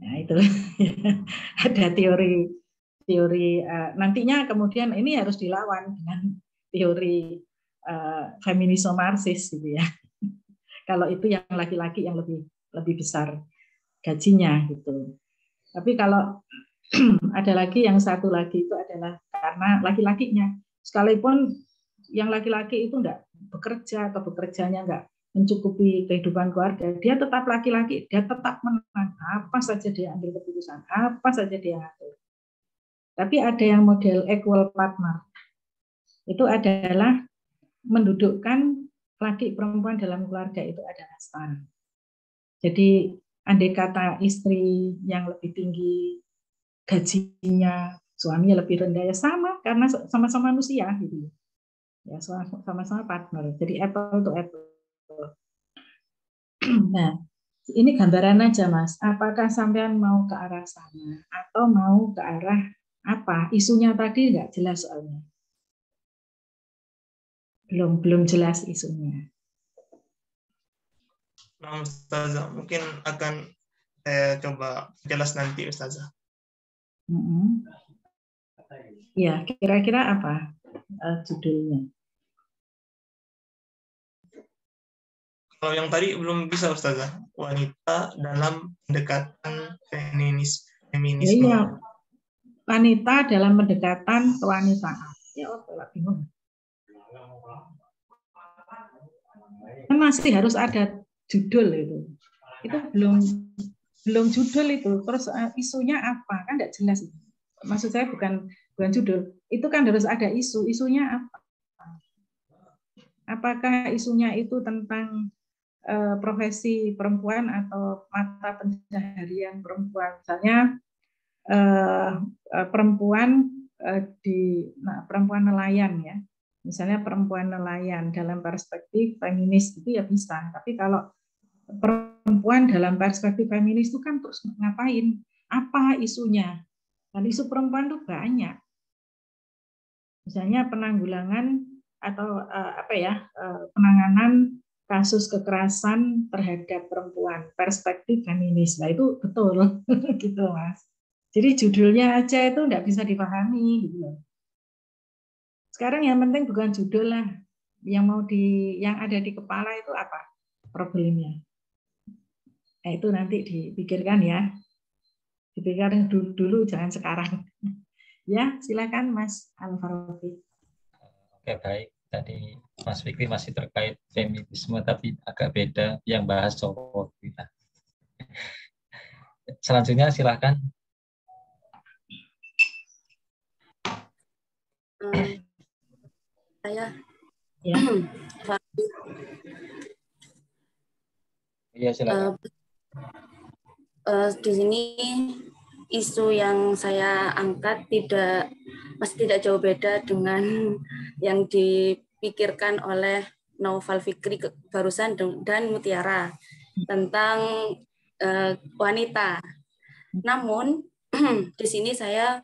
Nah, itu ada teori nantinya kemudian ini harus dilawan dengan teori feminisme Marxis gitu ya. Kalau itu yang laki-laki yang lebih besar gajinya gitu. Tapi kalau ada lagi yang satu lagi itu adalah karena laki-lakinya, sekalipun yang laki-laki itu enggak bekerja atau bekerjanya enggak mencukupi kehidupan keluarga, dia tetap laki-laki, dia tetap menang, apa saja dia ambil keputusan, apa saja dia atur. Tapi ada yang model equal partner, itu adalah mendudukkan laki perempuan dalam keluarga itu adalah setara. Jadi andai kata istri yang lebih tinggi gajinya, suaminya lebih rendah ya sama karena sama-sama manusia gitu. Ya sama-sama partner. Jadi apple to apple. Nah, ini gambaran aja Mas. Apakah sampean mau ke arah sana atau mau ke arah apa? Isunya tadi nggak jelas soalnya. Belum jelas isunya. Nah, Ustazah, mungkin akan saya coba jelas nanti, Ustazah. Ya, kira-kira apa judulnya? Kalau yang tadi belum bisa, Ustazah. Wanita dalam pendekatan feminisme. Ya, wanita dalam pendekatan kewanitaan. Ya, bingung. Kan masih harus ada judul itu. Itu belum judul itu. Terus isunya apa? Kan tidak jelas. Maksud saya bukan judul. Itu kan harus ada isu. Isunya apa? Apakah isunya itu tentang profesi perempuan atau mata pencaharian perempuan? Misalnya perempuan perempuan nelayan ya. Misalnya perempuan nelayan dalam perspektif feminis itu ya bisa. Tapi kalau perempuan dalam perspektif feminis itu kan terus ngapain? Apa isunya? Dan isu perempuan itu banyak. Misalnya penanggulangan atau penanganan kasus kekerasan terhadap perempuan, perspektif feminis. Nah itu betul gitu Mas. Jadi judulnya aja itu nggak bisa dipahami gitu. Sekarang yang penting bukan judul lah, yang ada di kepala itu apa problemnya. Nah, itu nanti dipikirkan ya. Dipikirkan dulu jangan sekarang. Ya, silakan Mas Al-Farabi. Oke, baik. Tadi Mas Fikri masih terkait feminisme tapi agak beda yang bahas cowok kita. Selanjutnya silakan. Saya ya. Iya, silakan. Di sini isu yang saya angkat pasti tidak jauh beda dengan yang dipikirkan oleh Naufal Fikri barusan dan Mutiara tentang wanita. Namun di sini saya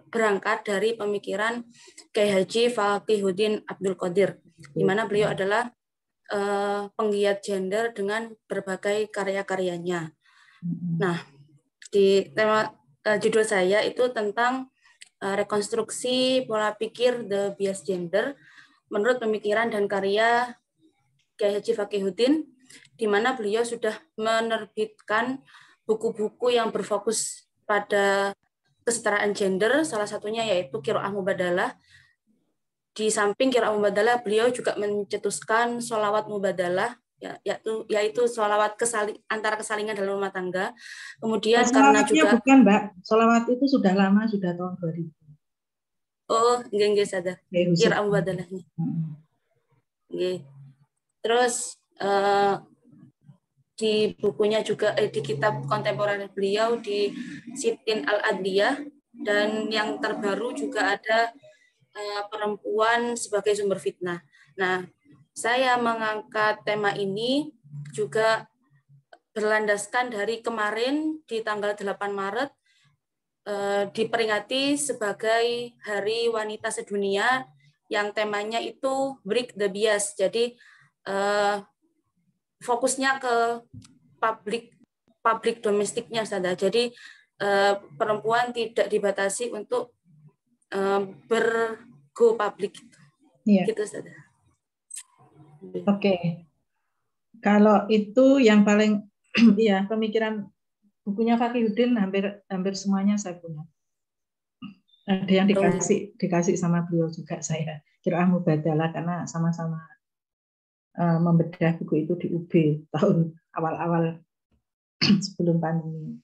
berangkat dari pemikiran Kiai Haji Faqihuddin Abdul Qadir, di mana beliau adalah penggiat gender dengan berbagai karya-karyanya. Nah, di tema judul saya itu tentang rekonstruksi pola pikir The Bias Gender menurut pemikiran dan karya Kiai Haji Faqihuddin, di mana beliau sudah menerbitkan buku-buku yang berfokus pada kesetaraan gender, salah satunya yaitu qiraah mubadalah. Di samping qiraah mubadalah, beliau juga mencetuskan sholawat mubadalah, yaitu sholawat antara kesalingan dalam rumah tangga. Kemudian karena juga bukan, Mbak. Sholawat itu sudah lama, sudah tahun 2000. Oh, nggih sadar. Qiraah mubadalahnya. Nggih. Terus di bukunya juga di kitab kontemporer beliau di Sitin Al-Adliyah, dan yang terbaru juga ada perempuan sebagai sumber fitnah. Nah, saya mengangkat tema ini juga berlandaskan dari kemarin di tanggal 8 Maret diperingati sebagai Hari Wanita Sedunia yang temanya itu Break the Bias. Jadi fokusnya ke publik domestiknya saja. Jadi perempuan tidak dibatasi untuk bergo publik. Iya. Gitu saja. Oke. Kalau itu yang paling ya pemikiran bukunya Fakhriuddin hampir semuanya saya punya. Ada yang dikasih sama beliau juga saya. Qiraah mubadalah karena sama-sama membedah buku itu di UB tahun awal-awal sebelum pandemi.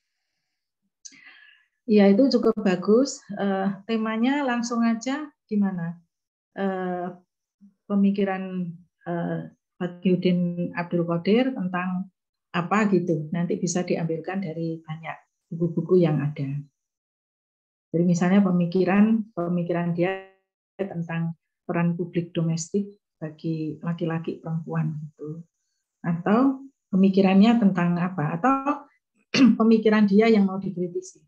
Ya, itu cukup bagus. Temanya langsung aja gimana? Pemikiran Fakhriuddin Abdul Qadir tentang apa gitu. Nanti bisa diambilkan dari banyak buku-buku yang ada. Jadi misalnya pemikiran dia tentang peran publik domestik bagi laki-laki perempuan gitu. Atau pemikirannya tentang apa? Atau pemikiran dia yang mau dikritisi.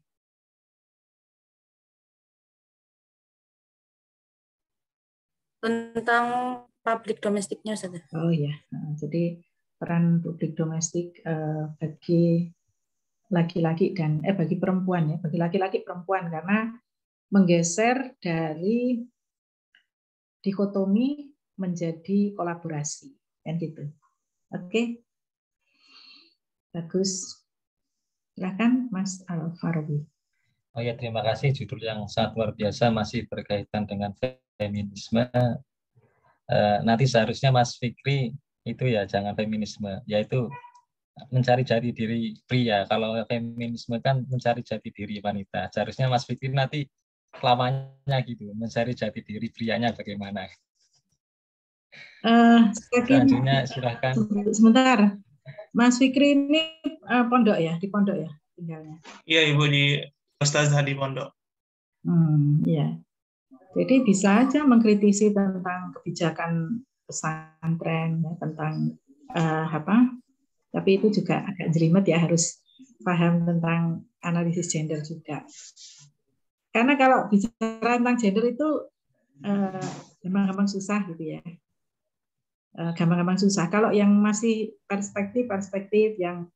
Tentang publik domestiknya saja. Oh ya, jadi peran publik domestik bagi laki-laki dan bagi perempuan ya, bagi laki-laki perempuan, karena menggeser dari dikotomi menjadi kolaborasi kan gitu. Oke. Bagus. Silakan Mas Al-Farabi. Oh ya, terima kasih, judul yang sangat luar biasa, masih berkaitan dengan feminisme. Nanti seharusnya Mas Fikri itu ya jangan feminisme, yaitu mencari jati diri pria. Kalau feminisme kan mencari jati diri wanita. Seharusnya Mas Fikri nanti lamanya gitu, mencari jati diri prianya bagaimana. Selanjutnya silahkan. Sebentar, Mas Fikri ini pondok ya, di pondok ya tinggalnya? Iya Ibu, di Ustazah di pondok. Iya. Jadi bisa aja mengkritisi tentang kebijakan pesantren, ya, tentang apa? Tapi itu juga agak jelimet ya, harus paham tentang analisis gender juga. Karena kalau bicara tentang gender itu gampang-gampang susah gitu ya. Gampang-gampang susah. Kalau yang masih perspektif yang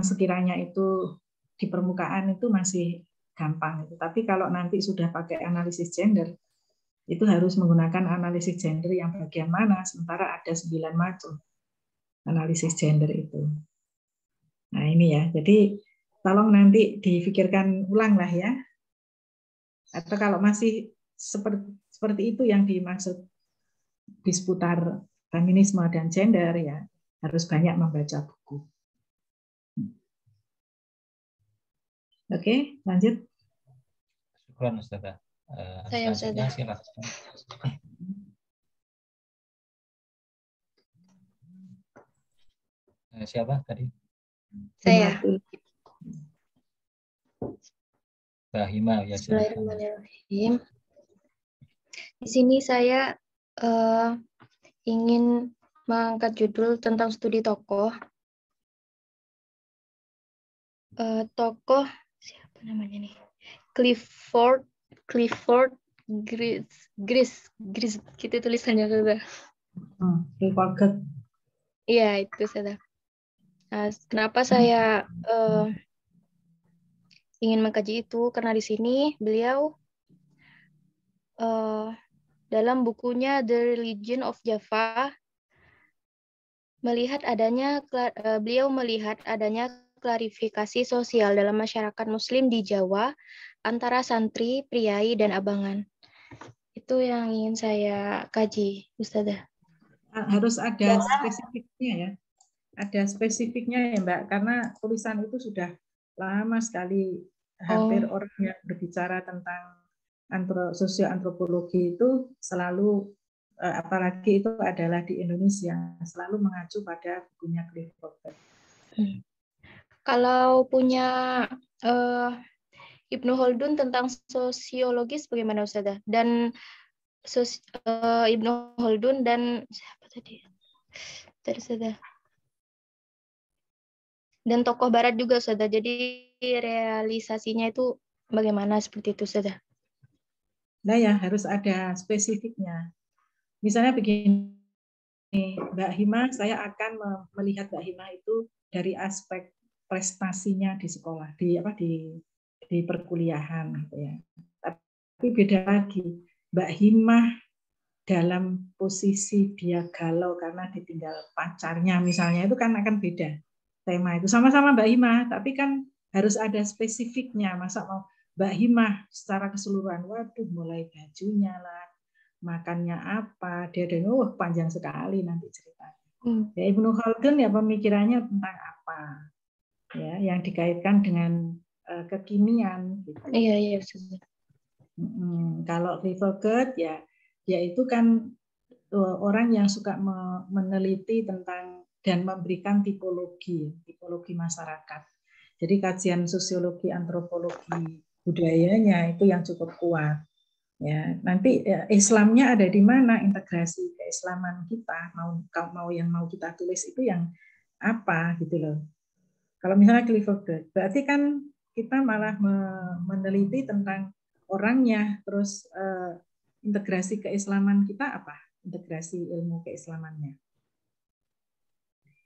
sekiranya itu di permukaan itu masih gampang. Tapi kalau nanti sudah pakai analisis gender, itu harus menggunakan analisis gender yang bagian mana, sementara ada 9 macam analisis gender itu. Nah ini ya, jadi tolong nanti difikirkan ulang lah ya. Atau kalau masih seperti itu yang dimaksud di seputar feminisme dan gender, ya harus banyak membaca buku. Oke, lanjut. Syukran Ustazah. Saya Selanjutnya silakan. Siapa tadi? Saya. Bahima ya. Bismillahirrahmanirrahim. Di sini saya ingin mengangkat judul tentang studi tokoh. Tokoh siapa namanya nih? Clifford Gris gitu tulisannya sudah. Clifford. Iya itu sudah. Nah, kenapa saya ingin mengkaji itu? Karena di sini beliau dalam bukunya The Religion of Java beliau melihat adanya klarifikasi sosial dalam masyarakat Muslim di Jawa antara santri, priai, dan abangan. Itu yang ingin saya kaji, Ustazah. Harus ada spesifiknya ya. Ada spesifiknya ya Mbak, karena tulisan itu sudah lama sekali, hampir orang yang berbicara tentang sosioantropologi itu selalu, apalagi itu adalah di Indonesia, selalu mengacu pada bukunya Clifford. Kalau punya Ibnu Khaldun tentang sosiologis bagaimana Ustazah? Dan Ibnu Khaldun dan siapa tadi? Ustazah. Dan tokoh barat juga Ustazah. Jadi realisasinya itu bagaimana seperti itu Ustazah? Nah ya, harus ada spesifiknya. Misalnya begini, Mbak Hima, saya akan melihat Mbak Hima itu dari aspek prestasinya di sekolah, di perkuliahan gitu ya. Tapi beda lagi, Mbak Hima dalam posisi dia galau karena ditinggal pacarnya misalnya, itu kan akan beda tema itu. Sama-sama Mbak Hima, tapi kan harus ada spesifiknya. Masa mau Mbak Hima secara keseluruhan, waduh mulai bajunya lah, makannya apa, dia dan panjang sekali nanti ceritanya. Ya Ibnu Khaldun ya pemikirannya tentang apa, ya yang dikaitkan dengan kekinian. Gitu. Iya. Kalau Clifford ya itu kan orang yang suka meneliti tentang dan memberikan tipologi masyarakat. Jadi kajian sosiologi, antropologi budayanya itu yang cukup kuat. Ya, nanti Islamnya ada di mana, integrasi keislaman kita, mau yang mau kita tulis itu yang apa gitu loh. Kalau misalnya Clifford, berarti kan kita malah meneliti tentang orangnya, terus integrasi keislaman kita apa? Integrasi ilmu keislamannya.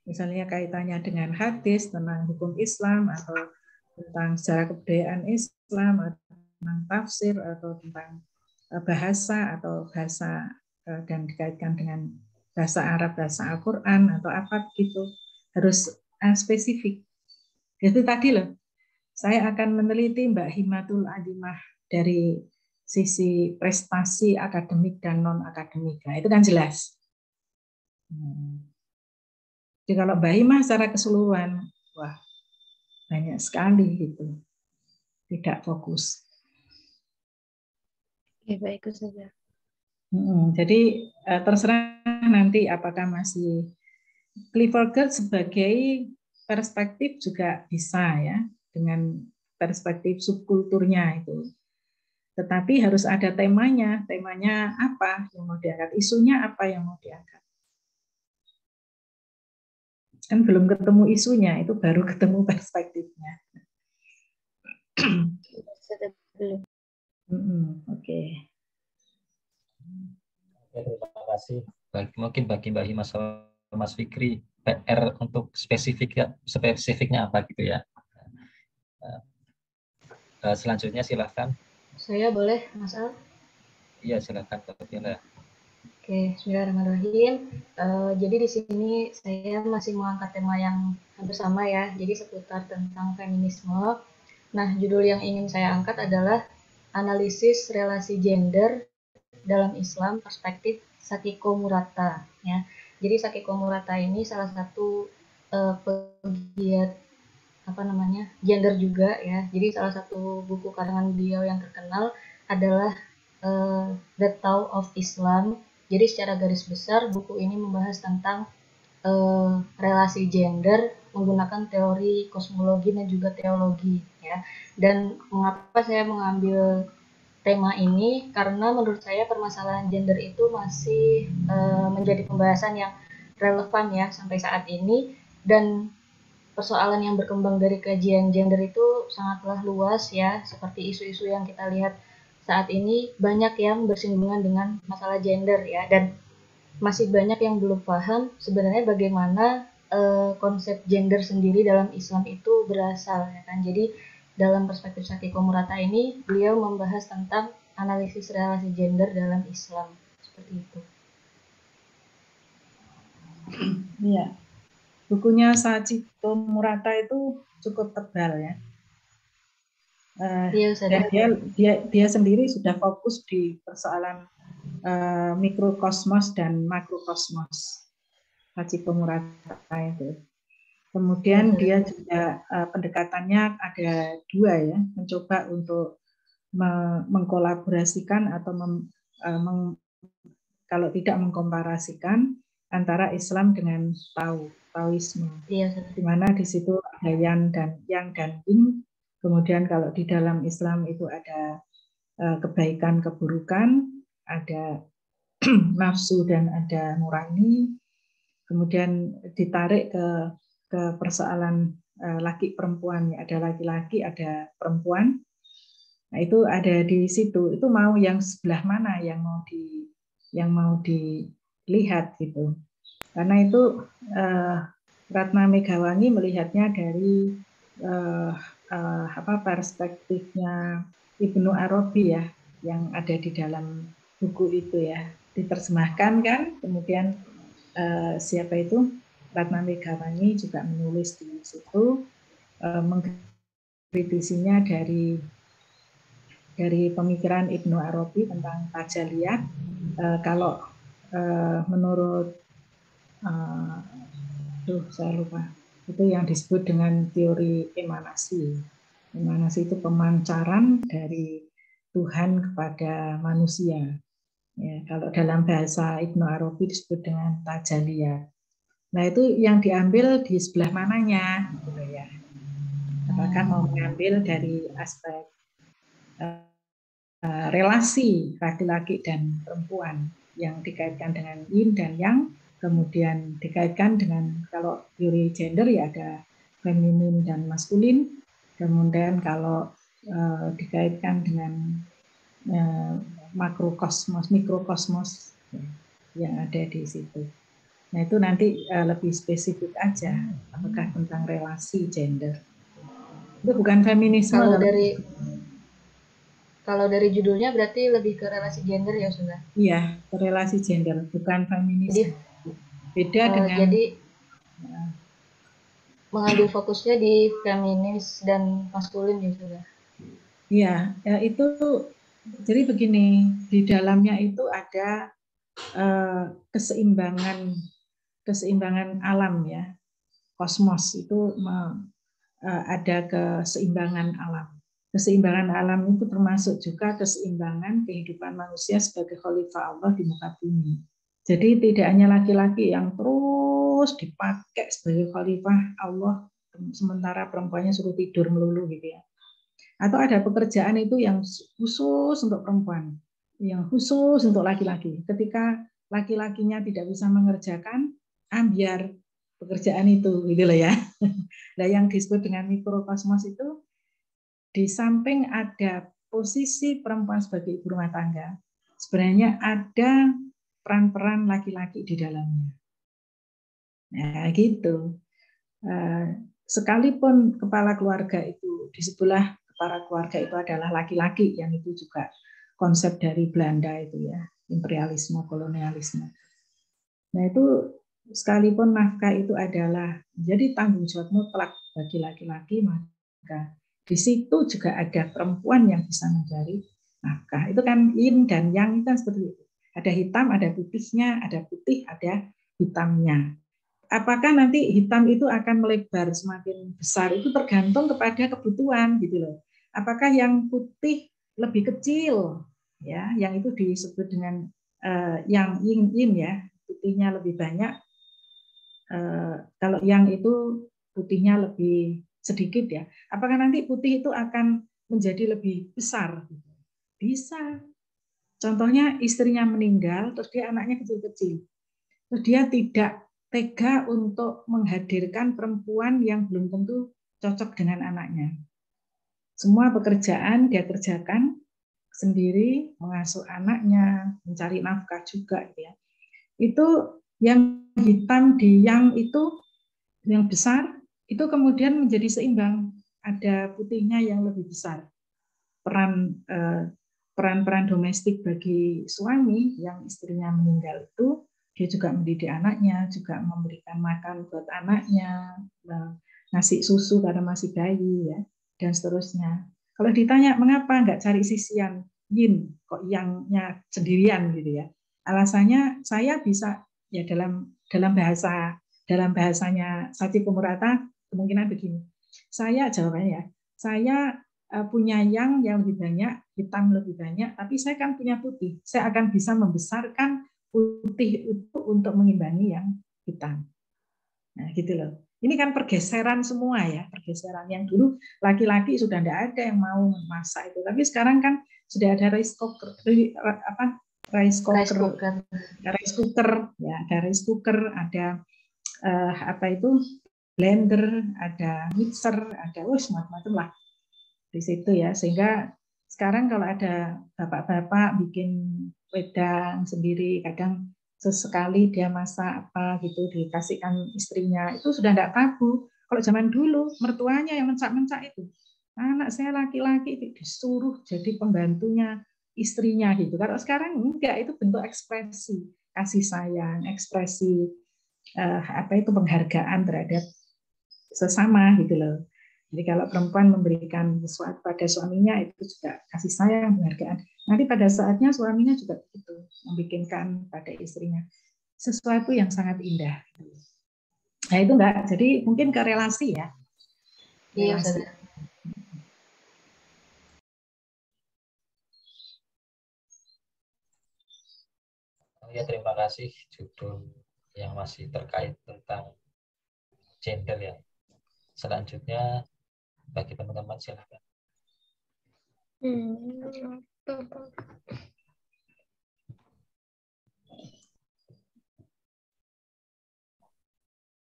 Misalnya kaitannya dengan hadis, tentang hukum Islam, atau tentang sejarah kebudayaan Islam, atau tentang tafsir, atau tentang bahasa, dan dikaitkan dengan bahasa Arab, bahasa Al-Quran, atau apa gitu. Harus spesifik. Itu tadi loh, saya akan meneliti Mbak Himatul Alimah dari sisi prestasi akademik dan non-akademik. Nah, itu kan jelas. Jadi kalau Mbak Himah secara keseluruhan, wah banyak sekali gitu, tidak fokus. Oke, baik Ustazah. Jadi terserah nanti apakah masih Clifford sebagai perspektif juga bisa ya, dengan perspektif subkulturnya itu. Tetapi harus ada temanya apa yang mau diangkat, isunya apa yang mau diangkat. Kan belum ketemu isunya, itu baru ketemu perspektifnya. Oke. Terima kasih. Mungkin bagi Mbak Hima sama Mas Fikri, PR untuk spesifiknya apa gitu ya. Selanjutnya silahkan. Saya boleh, Mas Al? Iya, silahkan. Oke, bismillahirrahmanirrahim. Jadi di sini saya masih mengangkat tema yang hampir sama ya, jadi seputar tentang feminisme. Nah, judul yang ingin saya angkat adalah analisis relasi gender dalam Islam perspektif Sakiko Murata. Ya, jadi Sakiko Murata ini salah satu pegiat gender juga ya. Jadi salah satu buku karangan beliau yang terkenal adalah The Tao of Islam. Jadi secara garis besar buku ini membahas tentang relasi gender menggunakan teori kosmologi dan juga teologi ya. Dan mengapa saya mengambil tema ini, karena menurut saya permasalahan gender itu masih menjadi pembahasan yang relevan ya sampai saat ini, dan persoalan yang berkembang dari kajian gender itu sangatlah luas ya, seperti isu-isu yang kita lihat saat ini banyak yang bersinggungan dengan masalah gender ya, dan masih banyak yang belum paham sebenarnya bagaimana konsep gender sendiri dalam Islam itu berasal ya kan. Jadi dalam perspektif Sakiko Murata ini beliau membahas tentang analisis relasi gender dalam Islam seperti itu. Iya. bukunya Sachiko Murata itu cukup tebal ya. Iya, Dan dia sendiri sudah fokus di persoalan mikrokosmos dan makrokosmos. Sachiko Murata itu. Kemudian dia juga pendekatannya ada dua ya, mencoba untuk mengkolaborasikan atau kalau tidak mengkomparasikan antara Islam dengan Taoisme. Di mana di situ ada yang dan yin. Kemudian kalau di dalam Islam itu ada kebaikan, keburukan, ada nafsu dan ada nurani. Kemudian ditarik ke persoalan laki perempuan, ada laki-laki, ada perempuan. Nah, itu ada di situ. Itu mau yang sebelah mana yang mau dilihat gitu. Karena itu Ratna Megawangi melihatnya dari perspektifnya Ibnu Arabi ya, yang ada di dalam buku itu ya, diterjemahkan kan. Kemudian siapa itu Ratna Megawangi juga menulis di situ mengkritisinya dari pemikiran Ibnu Arabi tentang tajaliyat. Kalau menurut saya lupa, itu yang disebut dengan teori emanasi. Emanasi itu pemancaran dari Tuhan kepada manusia. Ya, kalau dalam bahasa Ibnu Arabi disebut dengan tajaliyat. Nah, itu yang diambil di sebelah mananya, gitu ya. Apakah mau mengambil dari aspek relasi laki-laki dan perempuan yang dikaitkan dengan yin dan yang, kemudian dikaitkan dengan kalau teori gender ya ada feminin dan maskulin, kemudian kalau dikaitkan dengan makrokosmos, mikrokosmos yang ada di situ. Nah, itu nanti lebih spesifik aja, apakah tentang relasi gender. Itu bukan feminisme. Kalau dari judulnya berarti lebih ke relasi gender ya, Sudah? Iya, ke relasi gender, bukan feminisme. Beda dengan. Jadi mengambil fokusnya di feminis dan maskulin ya, Sudah? Iya, ya itu jadi begini, di dalamnya itu ada keseimbangan alam ya, kosmos itu ada keseimbangan alam. Keseimbangan alam itu termasuk juga keseimbangan kehidupan manusia sebagai khalifah Allah di muka bumi. Jadi tidak hanya laki-laki yang terus dipakai sebagai khalifah Allah, sementara perempuannya suruh tidur melulu gitu ya. Atau ada pekerjaan itu yang khusus untuk perempuan, yang khusus untuk laki-laki. Ketika laki-lakinya tidak bisa mengerjakan, biar pekerjaan itu, gitu loh ya. Nah, yang disebut dengan mikrokosmos itu, di samping ada posisi perempuan sebagai ibu rumah tangga, sebenarnya ada peran-peran laki-laki di dalamnya. Nah, gitu. Sekalipun kepala keluarga itu di sebelah kepala keluarga itu adalah laki-laki, yang itu juga konsep dari Belanda itu ya, imperialisme, kolonialisme. Nah, itu sekalipun nafkah itu adalah menjadi tanggung jawab mutlak bagi laki-laki, maka di situ juga ada perempuan yang bisa mencari nafkah. Itu kan yin dan yang kan seperti itu. Ada hitam, ada putihnya, ada putih, ada hitamnya. Apakah nanti hitam itu akan melebar semakin besar, itu tergantung kepada kebutuhan gitu loh. Apakah yang putih lebih kecil ya, yang itu disebut dengan yang yin ya, putihnya lebih banyak. Kalau yang itu putihnya lebih sedikit ya. Apakah nanti putih itu akan menjadi lebih besar? Bisa. Contohnya istrinya meninggal, terus dia anaknya kecil-kecil. Terus dia tidak tega untuk menghadirkan perempuan yang belum tentu cocok dengan anaknya. Semua pekerjaan dia kerjakan sendiri, mengasuh anaknya, mencari nafkah juga. Ya. Itu yang hitam di yang itu, yang besar, itu kemudian menjadi seimbang. Ada putihnya yang lebih besar. Peran domestik bagi suami yang istrinya meninggal itu Dia juga mendidik anaknya, juga memberikan makan buat anaknya, ngasih susu karena masih bayi, ya, dan seterusnya. Kalau ditanya mengapa nggak cari sisian yin, kok yangnya sendirian gitu ya? Alasannya saya bisa ya dalam bahasanya Sati Pemurata kemungkinan begini. Saya jawabannya ya, saya punya yang lebih banyak, hitam lebih banyak, tapi saya kan punya putih. Saya akan bisa membesarkan putih itu untuk mengimbangi yang hitam. Nah, gitu loh. Ini kan pergeseran semua ya, pergeseran. Yang dulu laki-laki sudah tidak ada yang mau masak itu, tapi sekarang kan sudah ada rice cooker, ya, ada rice cooker, ada blender, ada mixer, ada macam-macam lah di situ ya. Sehingga sekarang kalau ada bapak-bapak bikin wedang sendiri, kadang sesekali dia masak apa gitu dikasihkan istrinya, itu sudah tidak tabu. Kalau zaman dulu mertuanya yang mencak-mencak itu, anak saya laki-laki disuruh jadi pembantunya istrinya gitu. Kalau sekarang enggak, itu bentuk ekspresi kasih sayang, ekspresi penghargaan terhadap sesama gitu loh. Jadi kalau perempuan memberikan sesuatu pada suaminya, itu juga kasih sayang, penghargaan. Nanti pada saatnya suaminya juga begitu, membikinkan pada istrinya sesuatu yang sangat indah. Nah itu enggak, jadi mungkin ke relasi ya. Iya, Relasi. Ya, terima kasih judul yang masih terkait tentang gender ya. Selanjutnya bagi teman-teman silakan.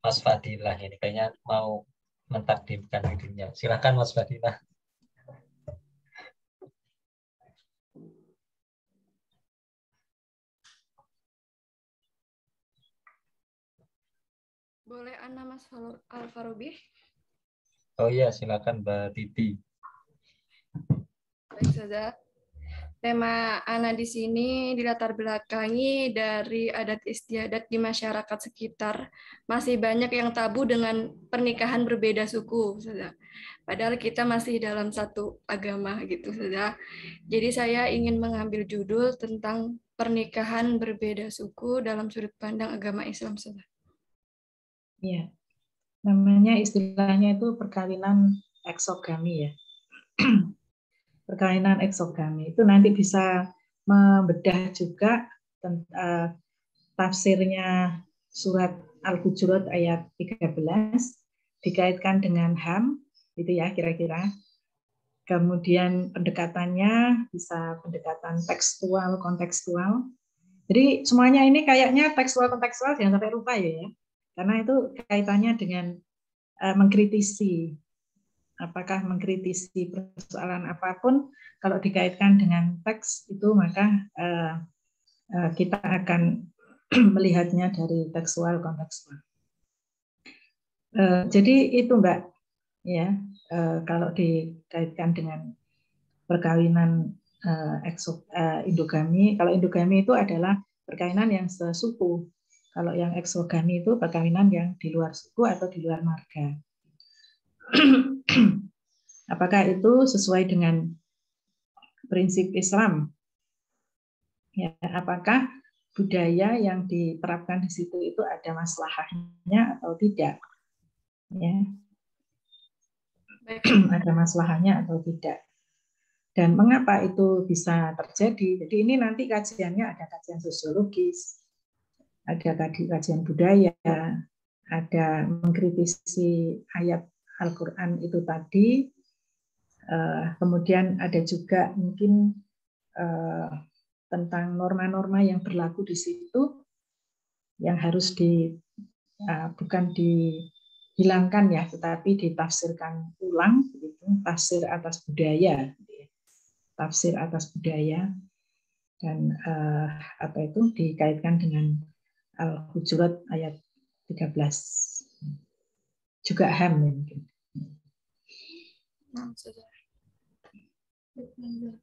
Mas Fadilah ini kayaknya mau mentakdimkan dirinya. Silakan Mas Fadilah. Boleh Ana Mas Al-Farobi? Oh iya, silakan Mbak Titi. Baik saja. Tema Ana di sini dilatar belakangi dari adat istiadat di masyarakat sekitar. Masih banyak yang tabu dengan pernikahan berbeda suku, saja. Padahal kita masih dalam satu agama gitu, saja. Jadi saya ingin mengambil judul tentang pernikahan berbeda suku dalam sudut pandang agama Islam, saja. Iya, namanya istilahnya itu perkawinan eksogami ya. Perkawinan eksogami itu nanti bisa membedah juga tafsirnya surat Al-Hujurat ayat 13 dikaitkan dengan HAM, gitu ya kira-kira. Kemudian pendekatannya bisa pendekatan tekstual, kontekstual. Jadi semuanya ini kayaknya tekstual, kontekstual jangan sampai lupa ya. Karena itu kaitannya dengan mengkritisi. Apakah mengkritisi persoalan apapun, kalau dikaitkan dengan teks itu maka kita akan melihatnya dari tekstual kontekstual. Jadi itu Mbak, ya kalau dikaitkan dengan perkawinan endogami. Kalau endogami itu adalah perkawinan yang sesuku. Kalau yang eksogami itu perkawinan yang di luar suku atau di luar marga. Apakah itu sesuai dengan prinsip Islam? Ya, apakah budaya yang diterapkan di situ itu ada maslahahnya atau tidak? Ya. Ada maslahahnya atau tidak? Dan mengapa itu bisa terjadi? Jadi ini nanti kajiannya ada kajian sosiologis, ada kajian budaya, ada mengkritisi ayat Al-Quran itu tadi, kemudian ada juga mungkin tentang norma-norma yang berlaku di situ yang harus bukan dihilangkan ya, tetapi ditafsirkan ulang, begitu, tafsir atas budaya, tafsir atas budaya, dan dikaitkan dengan Al-Hujurat ayat 13, juga HAM mungkin.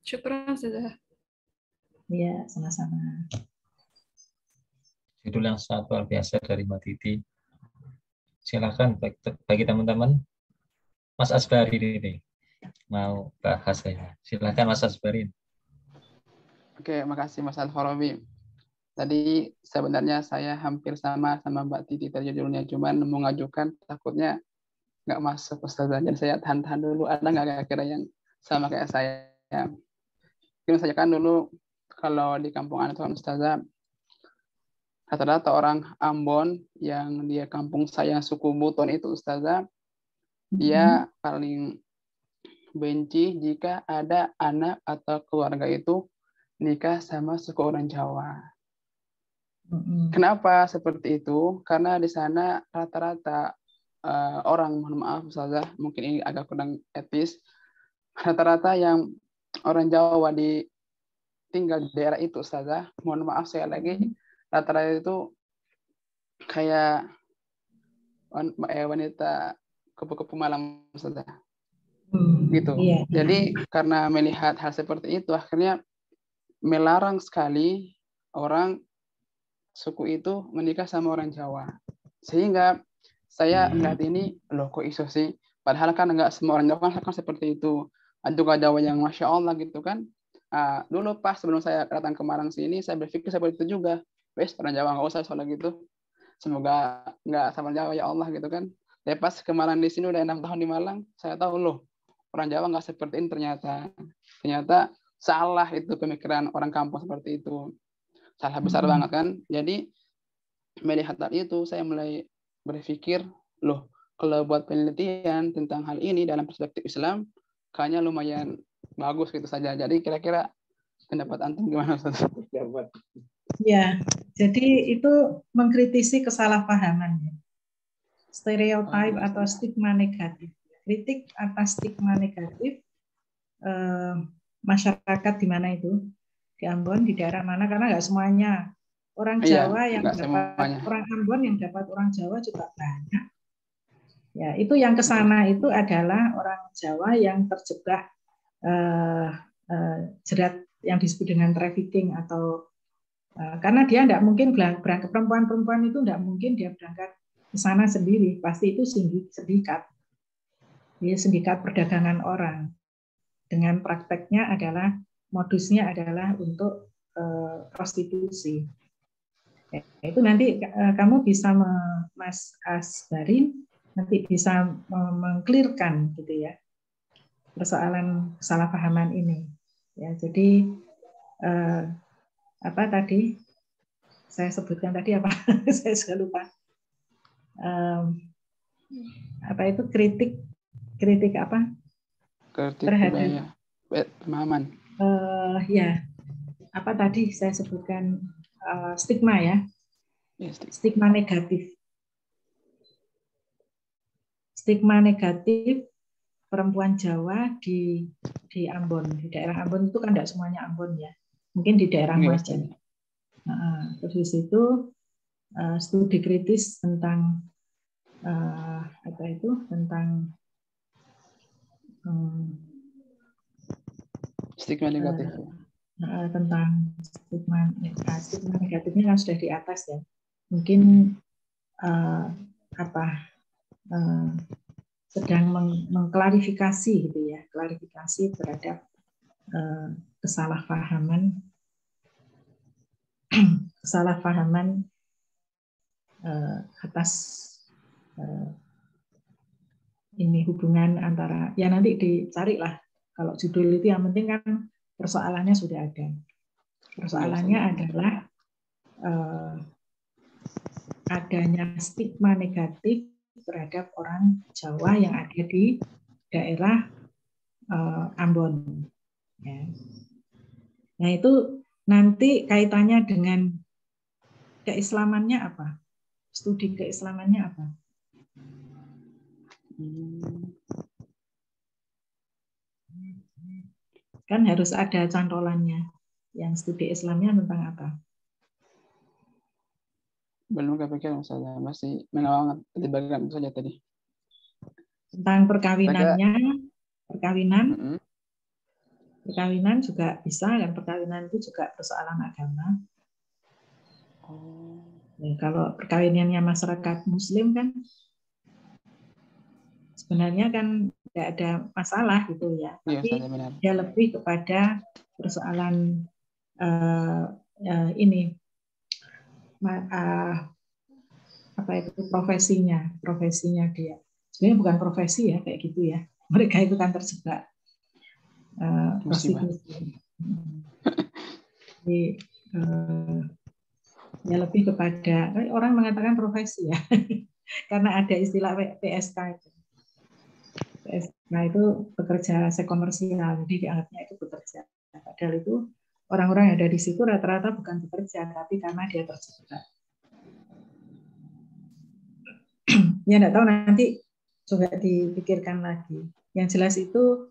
Syukran, saudara. Iya, sama-sama. judul yang sangat luar biasa dari Mbak Titi. Silakan bagi teman-teman, Mas Asbari ini mau bahas saya. Silakan Mas Asbari. Oke, makasih Mas Al-Farabi. Tadi sebenarnya saya hampir sama Mbak Titi tadi judulnya, cuman mengajukan takutnya nggak masuk Ustazah. Jadi saya tahan-tahan dulu. Ada nggak kira-kira yang sama kayak saya? Mungkin saya kan dulu kalau di kampung anak tuan Ustazah, rata-rata orang Ambon yang dia kampung saya suku Buton itu Ustazah, dia paling benci jika ada anak atau keluarga itu nikah sama suku orang Jawa. Kenapa seperti itu? Karena di sana rata-rata orang, mohon maaf Ustazah, mungkin ini agak kurang etis, rata-rata yang orang Jawa tinggal di daerah itu Ustazah, mohon maaf saya lagi, rata-rata itu kayak wanita kupu-kupu malam Ustazah. Gitu. Iya. Jadi karena melihat hal seperti itu, akhirnya melarang sekali orang suku itu menikah sama orang Jawa. Sehingga saya melihat ini, loh kok iso sih? Padahal kan nggak semua orang Jawa kan seperti itu. Ada juga Jawa yang Masya Allah gitu kan. Dulu pas sebelum saya datang ke Malang sini, saya berpikir seperti itu juga. Wes, orang Jawa nggak usah soal gitu. Semoga nggak sama Jawa ya Allah gitu kan. Tapi pas ke Malang di sini udah 6 tahun di Malang, saya tahu loh, orang Jawa nggak seperti ini ternyata. Ternyata salah itu pemikiran orang kampung seperti itu. Salah besar banget kan. Jadi melihat hal itu saya mulai berpikir, loh kalau buat penelitian tentang hal ini dalam perspektif Islam kayaknya lumayan bagus gitu saja. Jadi kira-kira pendapat antum gimana Ustaz? Ya, jadi itu mengkritisi kesalahpahaman, stereotip atau stigma negatif. Kritik atas stigma negatif masyarakat di mana itu? Di Ambon, di daerah mana? Karena nggak semuanya orang Jawa yang dapat orang Ambon yang dapat orang Jawa juga banyak. Ya, itu yang ke sana itu adalah orang Jawa yang terjebak jerat yang disebut dengan trafficking atau karena dia tidak mungkin berangkat, perempuan itu tidak mungkin dia berangkat ke sana sendiri, pasti itu sindikat. Dia sindikat perdagangan orang. Dengan prakteknya adalah modusnya adalah untuk prostitusi. Ya, itu nanti kamu bisa Mas Asbarin nanti bisa mengklirkan gitu ya persoalan kesalahpahaman ini. Ya, jadi apa tadi saya sebutkan tadi apa? Saya sudah lupa. Apa itu kritik apa? Kritik terhadap pemahaman. Ya, apa tadi saya sebutkan stigma ya, stigma negatif. Stigma negatif perempuan Jawa di Ambon, di daerah Ambon itu kan tidak semuanya Ambon ya, mungkin di daerah saja. Terus di situ studi kritis tentang apa itu tentang stigma negatif. Tentang stigma negatifnya kan sudah di atas ya. Mungkin sedang mengklarifikasi gitu ya, klarifikasi terhadap kesalahpahaman atas ini hubungan antara, ya nanti dicarilah kalau judul itu, yang penting kan persoalannya sudah ada. Persoalannya adalah adanya stigma negatif terhadap orang Jawa yang ada di daerah Ambon. Ya. Nah itu nanti kaitannya dengan keislamannya apa? Studi keislamannya apa? Kan harus ada cantolannya. Yang studi Islamnya tentang apa? Belum kepikiran Ustazah, masih menawang di bagian itu saja tadi. Tentang perkawinannya, perkawinan juga bisa, dan perkawinan itu juga persoalan agama. Ya, kalau perkawinannya masyarakat Muslim kan sebenarnya kan tidak ada masalah gitu ya, tapi dia lebih kepada persoalan ini apa itu profesinya dia. Sebenarnya bukan profesi ya kayak gitu ya. Mereka itu kan terjebak prostitusi. Jadi ya lebih kepada orang mengatakan profesi ya, karena ada istilah PSK itu. PSK itu pekerja sekomersial, jadi dianggapnya itu bekerja. Padahal itu orang-orang yang ada di situ rata-rata bukan bekerja, tapi karena dia terjebak. Ya enggak tahu, nanti coba dipikirkan lagi. Yang jelas itu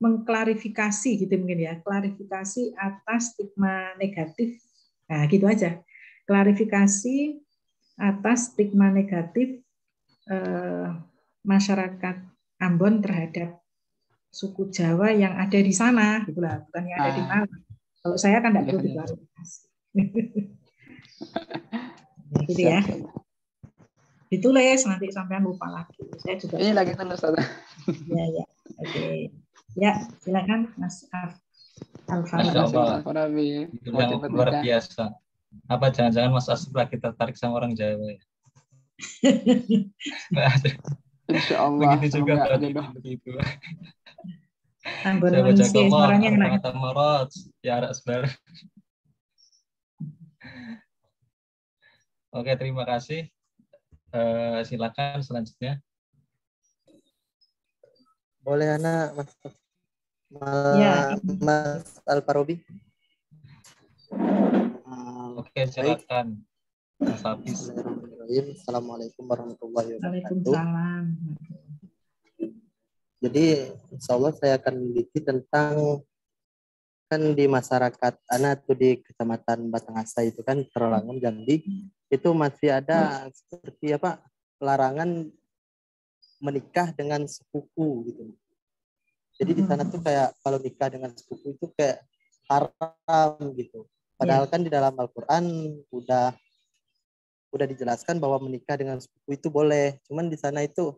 mengklarifikasi gitu mungkin ya, klarifikasi atas stigma negatif. Nah, gitu aja. Klarifikasi atas stigma negatif masyarakat Ambon terhadap suku Jawa yang ada di sana, gitulah, bukan yang ada di Malang. Kalau saya kan tidak perlu diklarifikasi. Gitu ya. Ditulis nanti sampean lupa lagi. Saya juga. Ini lagi tulis. Ya. Oke. Ya, silakan Mas Al-Farabi. Luar biasa. Apa jangan-jangan Mas Asif lagi tertarik sama orang Jawa ya? Insya Allah. Begitu juga begitu. Saya baca suaranya enak. Ya Asbar. Oke, terima kasih. Silakan selanjutnya. Boleh Ana, Mas Al-Farabi. Oke, silakan. Mas Hafiz. Assalamualaikum warahmatullahi wabarakatuh. Waalaikumsalam. Jadi insya Allah saya akan meneliti tentang kan di masyarakat Ana tuh di Kecamatan Batangasa itu kan Terlangan Jambi itu masih ada seperti apa larangan menikah dengan sepupu gitu. Jadi di sana tuh kayak kalau nikah dengan sepupu itu kayak haram gitu. Padahal kan di dalam Al-Quran udah dijelaskan bahwa menikah dengan sepupu itu boleh. Cuman di sana itu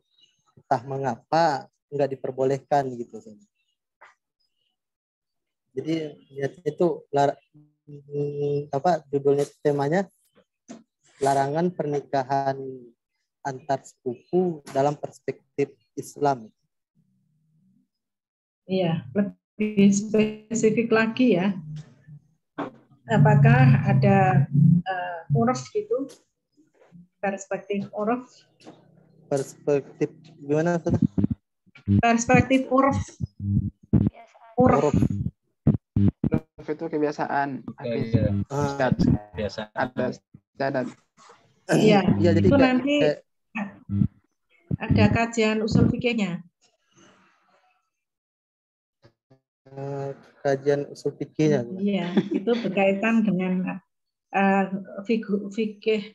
entah mengapa nggak diperbolehkan gitu. Jadi itu judulnya temanya larangan pernikahan antar sepupu dalam perspektif Islam. Iya, lebih spesifik lagi ya. Apakah ada uruf gitu? Perspektif uruf? Perspektif gimana? Perspektif uruf. Uruf. Itu kebiasaan. Biasa. Adat. Iya. Jadi itu nanti ada kajian usul fikihnya. Kajian usul fikihnya. Iya, itu berkaitan dengan fikih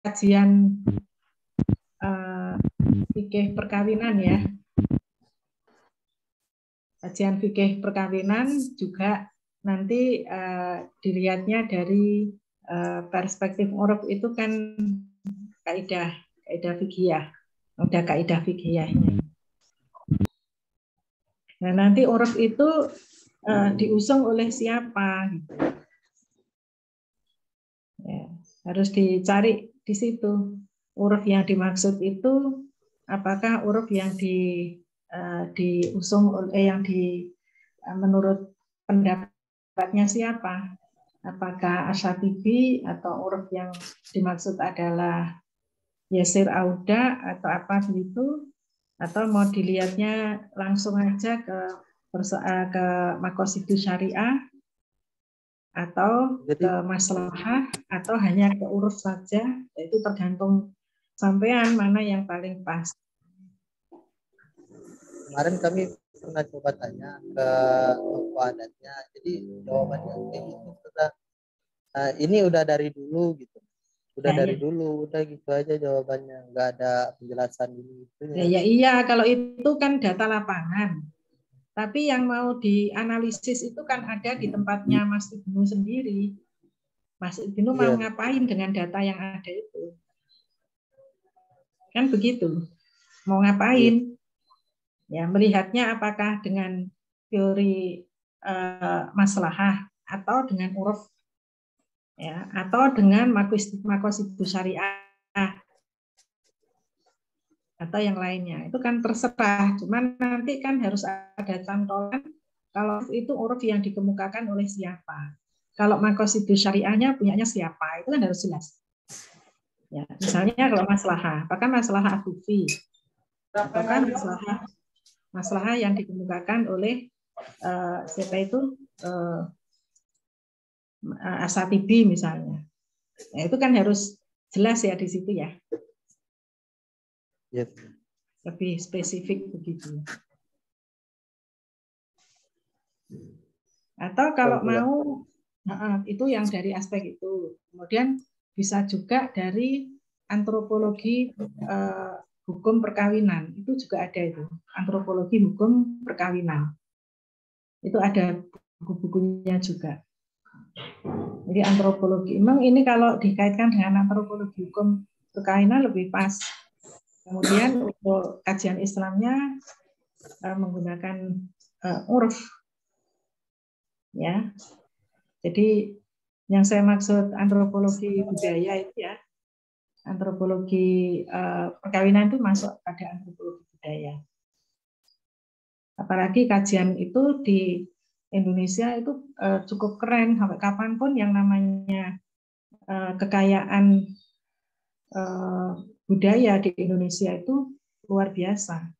kajian fikih perkawinan ya. Kajian fikih perkawinan juga nanti dilihatnya dari perspektif uruf itu kan kaidah fikih, ada kaidah fikihnya. Nah, nanti uruf itu diusung oleh siapa? Gitu. Ya, harus dicari di situ. Uruf yang dimaksud itu apakah uruf yang diusung oleh menurut pendapatnya siapa? Apakah Asy-Syatibi atau uruf yang dimaksud adalah Yasir Auda atau apa begitu? Atau mau dilihatnya langsung aja ke Maqasidus Syariah atau ke maslahah atau hanya ke uruf saja, itu tergantung sampean mana yang paling pas. Kemarin kami pernah coba tanya ke tokoh adatnya, jadi jawabannya ini udah dari dulu gitu. Dulu udah gitu aja jawabannya, nggak ada penjelasan ini. Ya iya, kalau itu kan data lapangan. Tapi yang mau dianalisis itu kan ada di tempatnya Mas Ibnu sendiri. Mas Ibnu mau ngapain dengan data yang ada itu? Kan begitu. Mau ngapain? Ya, melihatnya apakah dengan teori maslahah atau dengan uruf, ya, atau dengan makosidu syariah atau yang lainnya. Itu kan terserah, cuman nanti kan harus ada cantolan kalau itu uruf yang dikemukakan oleh siapa. Kalau makosidu syariahnya punyanya siapa, itu kan harus jelas. Ya, misalnya kalau maslahah, apakah maslahah atufi, apakah maslahah yang dikemukakan oleh siapa itu Asatibi misalnya. Nah, itu kan harus jelas ya di situ ya. Yes. Lebih spesifik begitu. Atau kalau mau itu yang dari aspek itu. Kemudian bisa juga dari antropologi hukum perkawinan. Itu juga ada itu. Antropologi hukum perkawinan. Itu ada buku-bukunya juga. Jadi antropologi. Memang ini kalau dikaitkan dengan antropologi hukum perkawinan lebih pas. Kemudian untuk kajian Islamnya menggunakan urf, ya. Jadi yang saya maksud antropologi budaya itu ya, antropologi perkawinan itu masuk pada antropologi budaya. Apalagi kajian itu di Indonesia itu cukup keren, sampai kapanpun yang namanya kekayaan budaya di Indonesia itu luar biasa.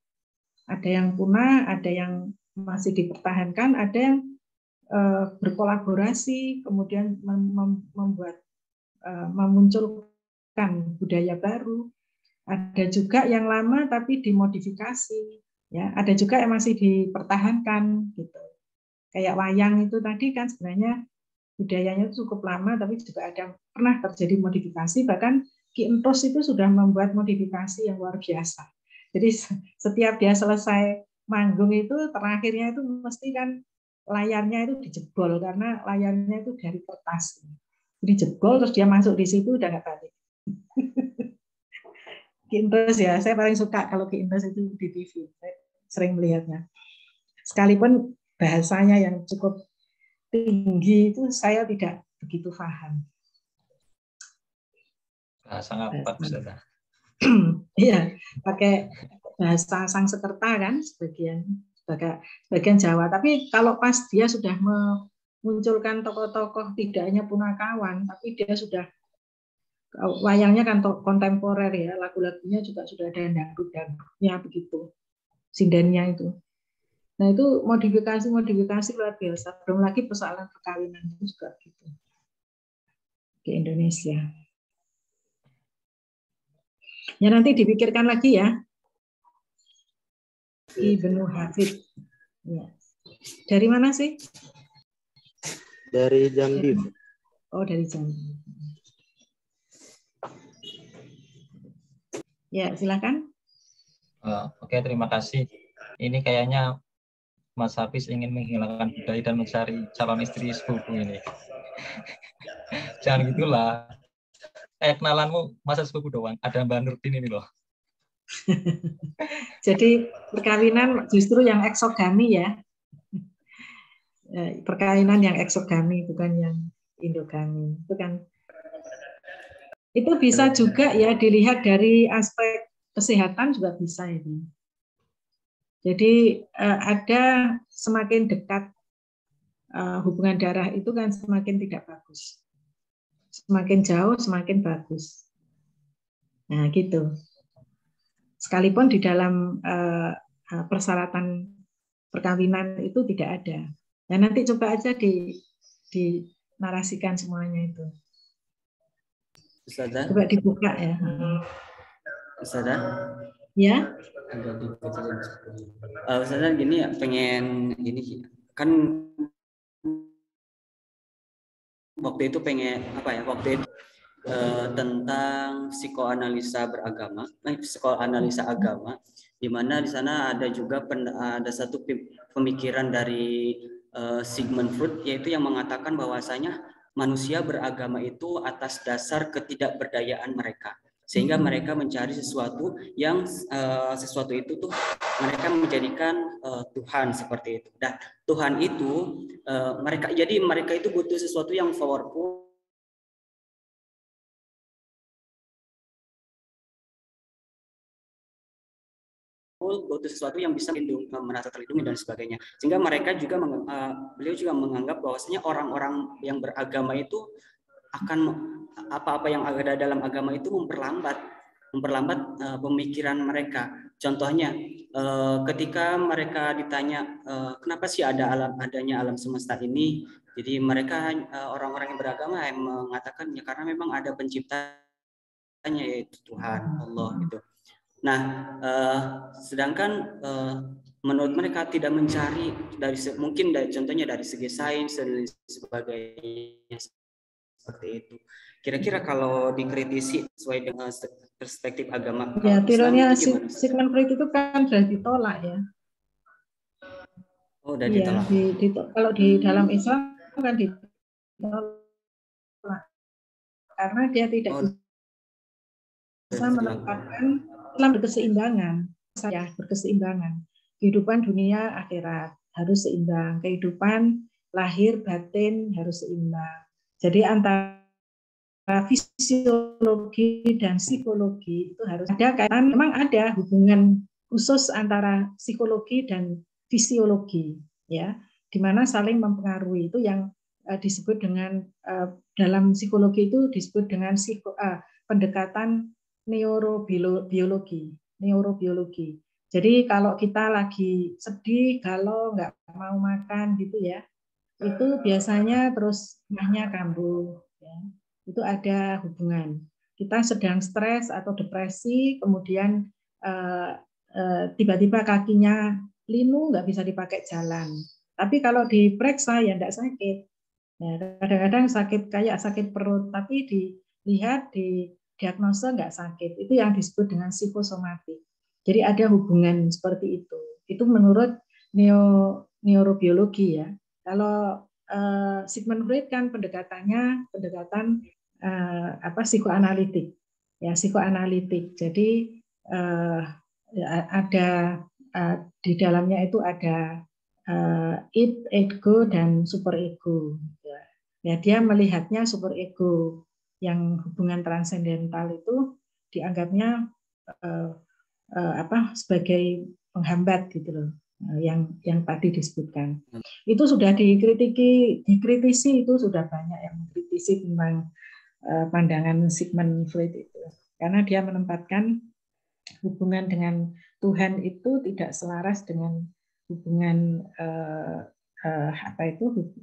Ada yang punah, ada yang masih dipertahankan, ada yang berkolaborasi, kemudian memunculkan budaya baru. Ada juga yang lama tapi dimodifikasi, ya. Ada juga yang masih dipertahankan, gitu. Kayak wayang itu tadi kan sebenarnya budayanya cukup lama, tapi juga ada pernah terjadi modifikasi, bahkan Ki Entus itu sudah membuat modifikasi yang luar biasa. Jadi setiap dia selesai manggung itu, terakhirnya itu mesti kan layarnya itu dijebol, karena layarnya itu dari kertas. Jadi jebol, terus dia masuk di situ, udah nggak balik. Ki Entus ya, saya paling suka kalau Ki Entus itu di TV. Saya sering melihatnya. Sekalipun bahasanya yang cukup tinggi itu saya tidak begitu paham. Sangat bagus ya. Iya, pakai bahasa Sangsekerta kan sebagian Jawa. Tapi kalau pas dia sudah memunculkan tokoh-tokoh tidak hanya punakawan, tapi dia sudah wayangnya kan kontemporer ya, lagu-lagunya juga sudah ada dangdut-dangdutnya begitu, sindennya itu. Nah itu modifikasi luar biasa. Belum lagi persoalan perkawinan itu juga gitu di Indonesia. Ya nanti dipikirkan lagi ya. Ibnu Hafid. Ya. Dari mana sih? Dari Jambi. Oh, dari Jambi. Ya, silakan. Oke, terima kasih. Ini kayaknya Mas Hafiz ingin menghilangkan budaya dan mencari calon istri sepupu ini. Jangan gitulah. Kenalanmu masa sepupu doang. Ada Mbak Nurdin ini loh. Jadi perkawinan justru yang eksogami ya. Perkawinan yang eksogami bukan yang endogami. Itu kan. Itu bisa juga ya dilihat dari aspek kesehatan juga bisa ini. Jadi ada semakin dekat hubungan darah itu kan semakin tidak bagus. Semakin jauh semakin bagus. Nah gitu. Sekalipun di dalam persyaratan perkawinan itu tidak ada. Nah nanti coba aja dinarasikan semuanya itu. Ustazah? Coba dibuka ya. Ustazah? Ya. Ustazah gini ya, pengen ini kan waktu itu pengen apa ya? Waktu itu tentang psikoanalisa beragama, psikoanalisa agama. di mana di sana ada juga ada satu pemikiran dari Sigmund Freud, yaitu yang mengatakan bahwasanya manusia beragama itu atas dasar ketidakberdayaan mereka, sehingga mereka mencari sesuatu yang sesuatu itu tuh mereka menjadikan Tuhan seperti itu. Dan Tuhan itu mereka itu butuh sesuatu yang powerful, butuh sesuatu yang bisa merasa terlindungi dan sebagainya. Sehingga mereka juga beliau juga menganggap bahwasanya orang-orang yang beragama itu akan apa-apa yang ada dalam agama itu memperlambat pemikiran mereka. Contohnya ketika mereka ditanya kenapa sih adanya alam semesta ini, jadi mereka orang-orang yang beragama yang mengatakan ya karena memang ada penciptanya, yaitu Tuhan Allah gitu. Nah, sedangkan menurut mereka tidak mencari contohnya dari segi sains dan sebagainya seperti itu. Kira-kira kalau dikritisi sesuai dengan perspektif agama ya, teorinya Sigmund Freud itu kan sudah ditolak ya. Oh, sudah ditolak. Kalau di dalam Islam kan ditolak karena dia tidak bisa menempatkan Islam berkeseimbangan. Kehidupan dunia akhirat harus seimbang, kehidupan lahir batin harus seimbang. Jadi antara fisiologi dan psikologi itu harus ada kaitan. Memang ada hubungan khusus antara psikologi dan fisiologi, ya, di mana saling mempengaruhi. Itu yang disebut dengan dalam psikologi itu disebut dengan pendekatan neurobiologi. Jadi kalau kita lagi sedih, galau, nggak mau makan gitu ya, itu biasanya terus mahnya kambuh. Ya. Itu ada hubungan. Kita sedang stres atau depresi, kemudian tiba-tiba kakinya linu, nggak bisa dipakai jalan. Tapi kalau diperiksa ya nggak sakit. Ya, kadang-kadang sakit kayak sakit perut, tapi dilihat di diagnosa nggak sakit. Itu yang disebut dengan psikosomatik. Jadi ada hubungan seperti itu. Itu menurut neurobiologi ya. Kalau Sigmund Freud kan pendekatan psikoanalitik. Ya, psikoanalitik. Jadi ada di dalamnya itu ada id, ego, dan superego. Ya, dia melihatnya superego yang hubungan transendental itu dianggapnya sebagai penghambat gitu loh, yang tadi disebutkan. Itu sudah dikritisi, itu sudah banyak yang mengkritisi tentang pandangan Sigmund Freud itu, karena dia menempatkan hubungan dengan Tuhan itu tidak selaras dengan hubungan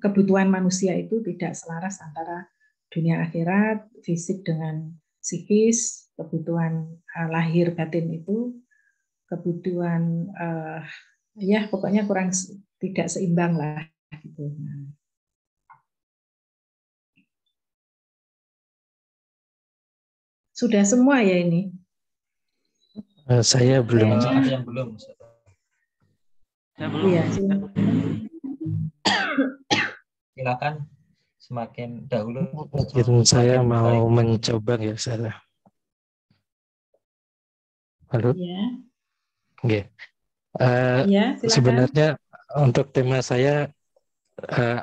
kebutuhan manusia itu tidak selaras antara dunia akhirat, fisik dengan psikis, kebutuhan lahir batin itu, kebutuhan ya pokoknya kurang tidak seimbang lah gitu. Sudah semua ya ini? Saya belum. Ada yang belum. Saya belum. Iya, silakan semakin dahulu. Mungkin saya mau mencoba ya saya. Halo. Iya. Okay. Ya, sebenarnya untuk tema saya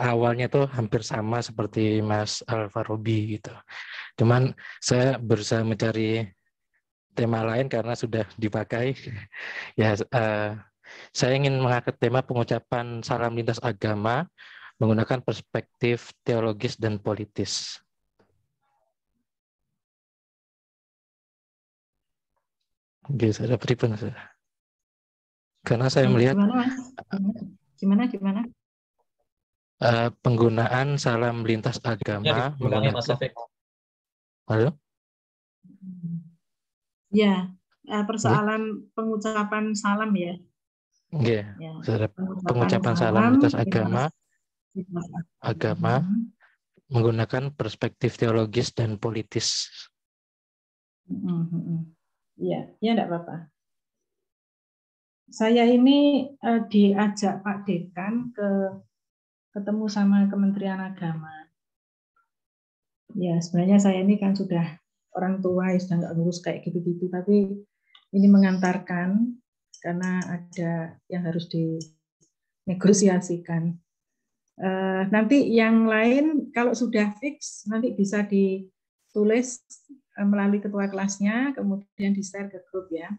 awalnya tuh hampir sama seperti Mas Al-Farabi gitu. Cuman saya berusaha mencari tema lain karena sudah dipakai. Ya, saya ingin mengangkat tema pengucapan salam lintas agama menggunakan perspektif teologis dan politis. Oke, saya berikan. Karena saya melihat gimana? Penggunaan salam lintas agama menggunakan. Halo? Ya, persoalan pengucapan salam ya. Oke, pengucapan salam lintas agama menggunakan perspektif teologis dan politis. Iya, ya enggak apa-apa. Saya ini diajak Pak Dekan ketemu sama Kementerian Agama. Ya, sebenarnya saya ini kan sudah orang tua, sudah nggak ngurus kayak gitu-gitu, tapi ini mengantarkan karena ada yang harus dinegosiasikan. Nanti yang lain kalau sudah fix nanti bisa ditulis melalui ketua kelasnya, kemudian di-share ke grup ya.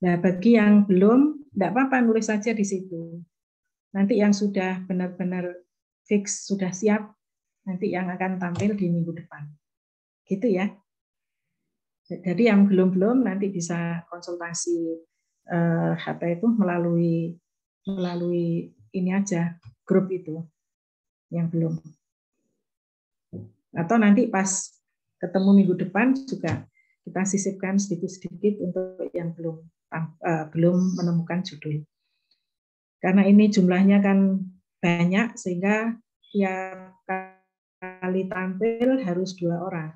Nah, bagi yang belum, tidak apa-apa, nulis saja di situ. Nanti yang sudah benar-benar fix, sudah siap, nanti yang akan tampil di minggu depan. Gitu ya. Jadi yang belum-belum nanti bisa konsultasi itu melalui ini aja, grup itu, yang belum. Atau nanti pas ketemu minggu depan juga kita sisipkan sedikit-sedikit untuk yang belum menemukan judul. Karena ini jumlahnya kan banyak, sehingga tiap kali tampil harus 2 orang.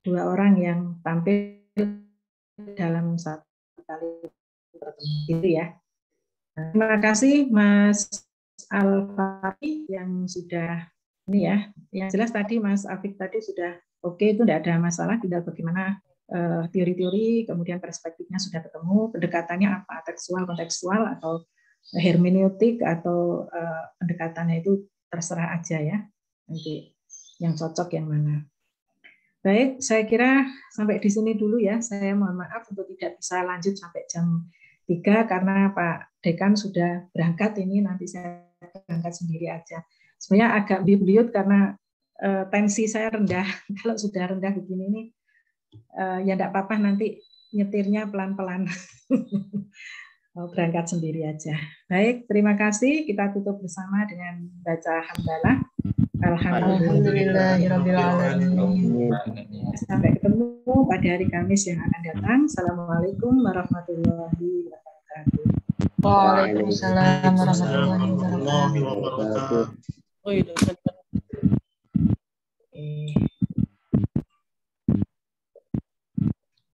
2 orang yang tampil dalam satu kali gitu ya. Terima kasih Mas Al-Fari yang sudah ini ya. Yang jelas tadi Mas Afik tadi sudah oke, itu tidak ada masalah, tinggal bagaimana teori-teori, kemudian perspektifnya sudah ketemu, pendekatannya apa, tekstual, kontekstual, atau hermeneutik, atau pendekatannya itu terserah aja ya, nanti yang cocok yang mana. Baik, saya kira sampai di sini dulu ya. Saya mohon maaf untuk tidak bisa lanjut sampai jam 3 karena Pak Dekan sudah berangkat ini, nanti saya berangkat sendiri aja. Sebenarnya agak biut-biut karena tensi saya rendah. Kalau sudah rendah begini nih, ya enggak apa-apa, nanti nyetirnya pelan-pelan. Berangkat sendiri aja. Baik, terima kasih. Kita tutup bersama dengan baca hamdalah. Alhamdulillahirabbil alamin. Sampai ketemu pada hari Kamis yang akan datang. Assalamualaikum warahmatullahi wabarakatuh. Waalaikumsalam warahmatullahi wabarakatuh.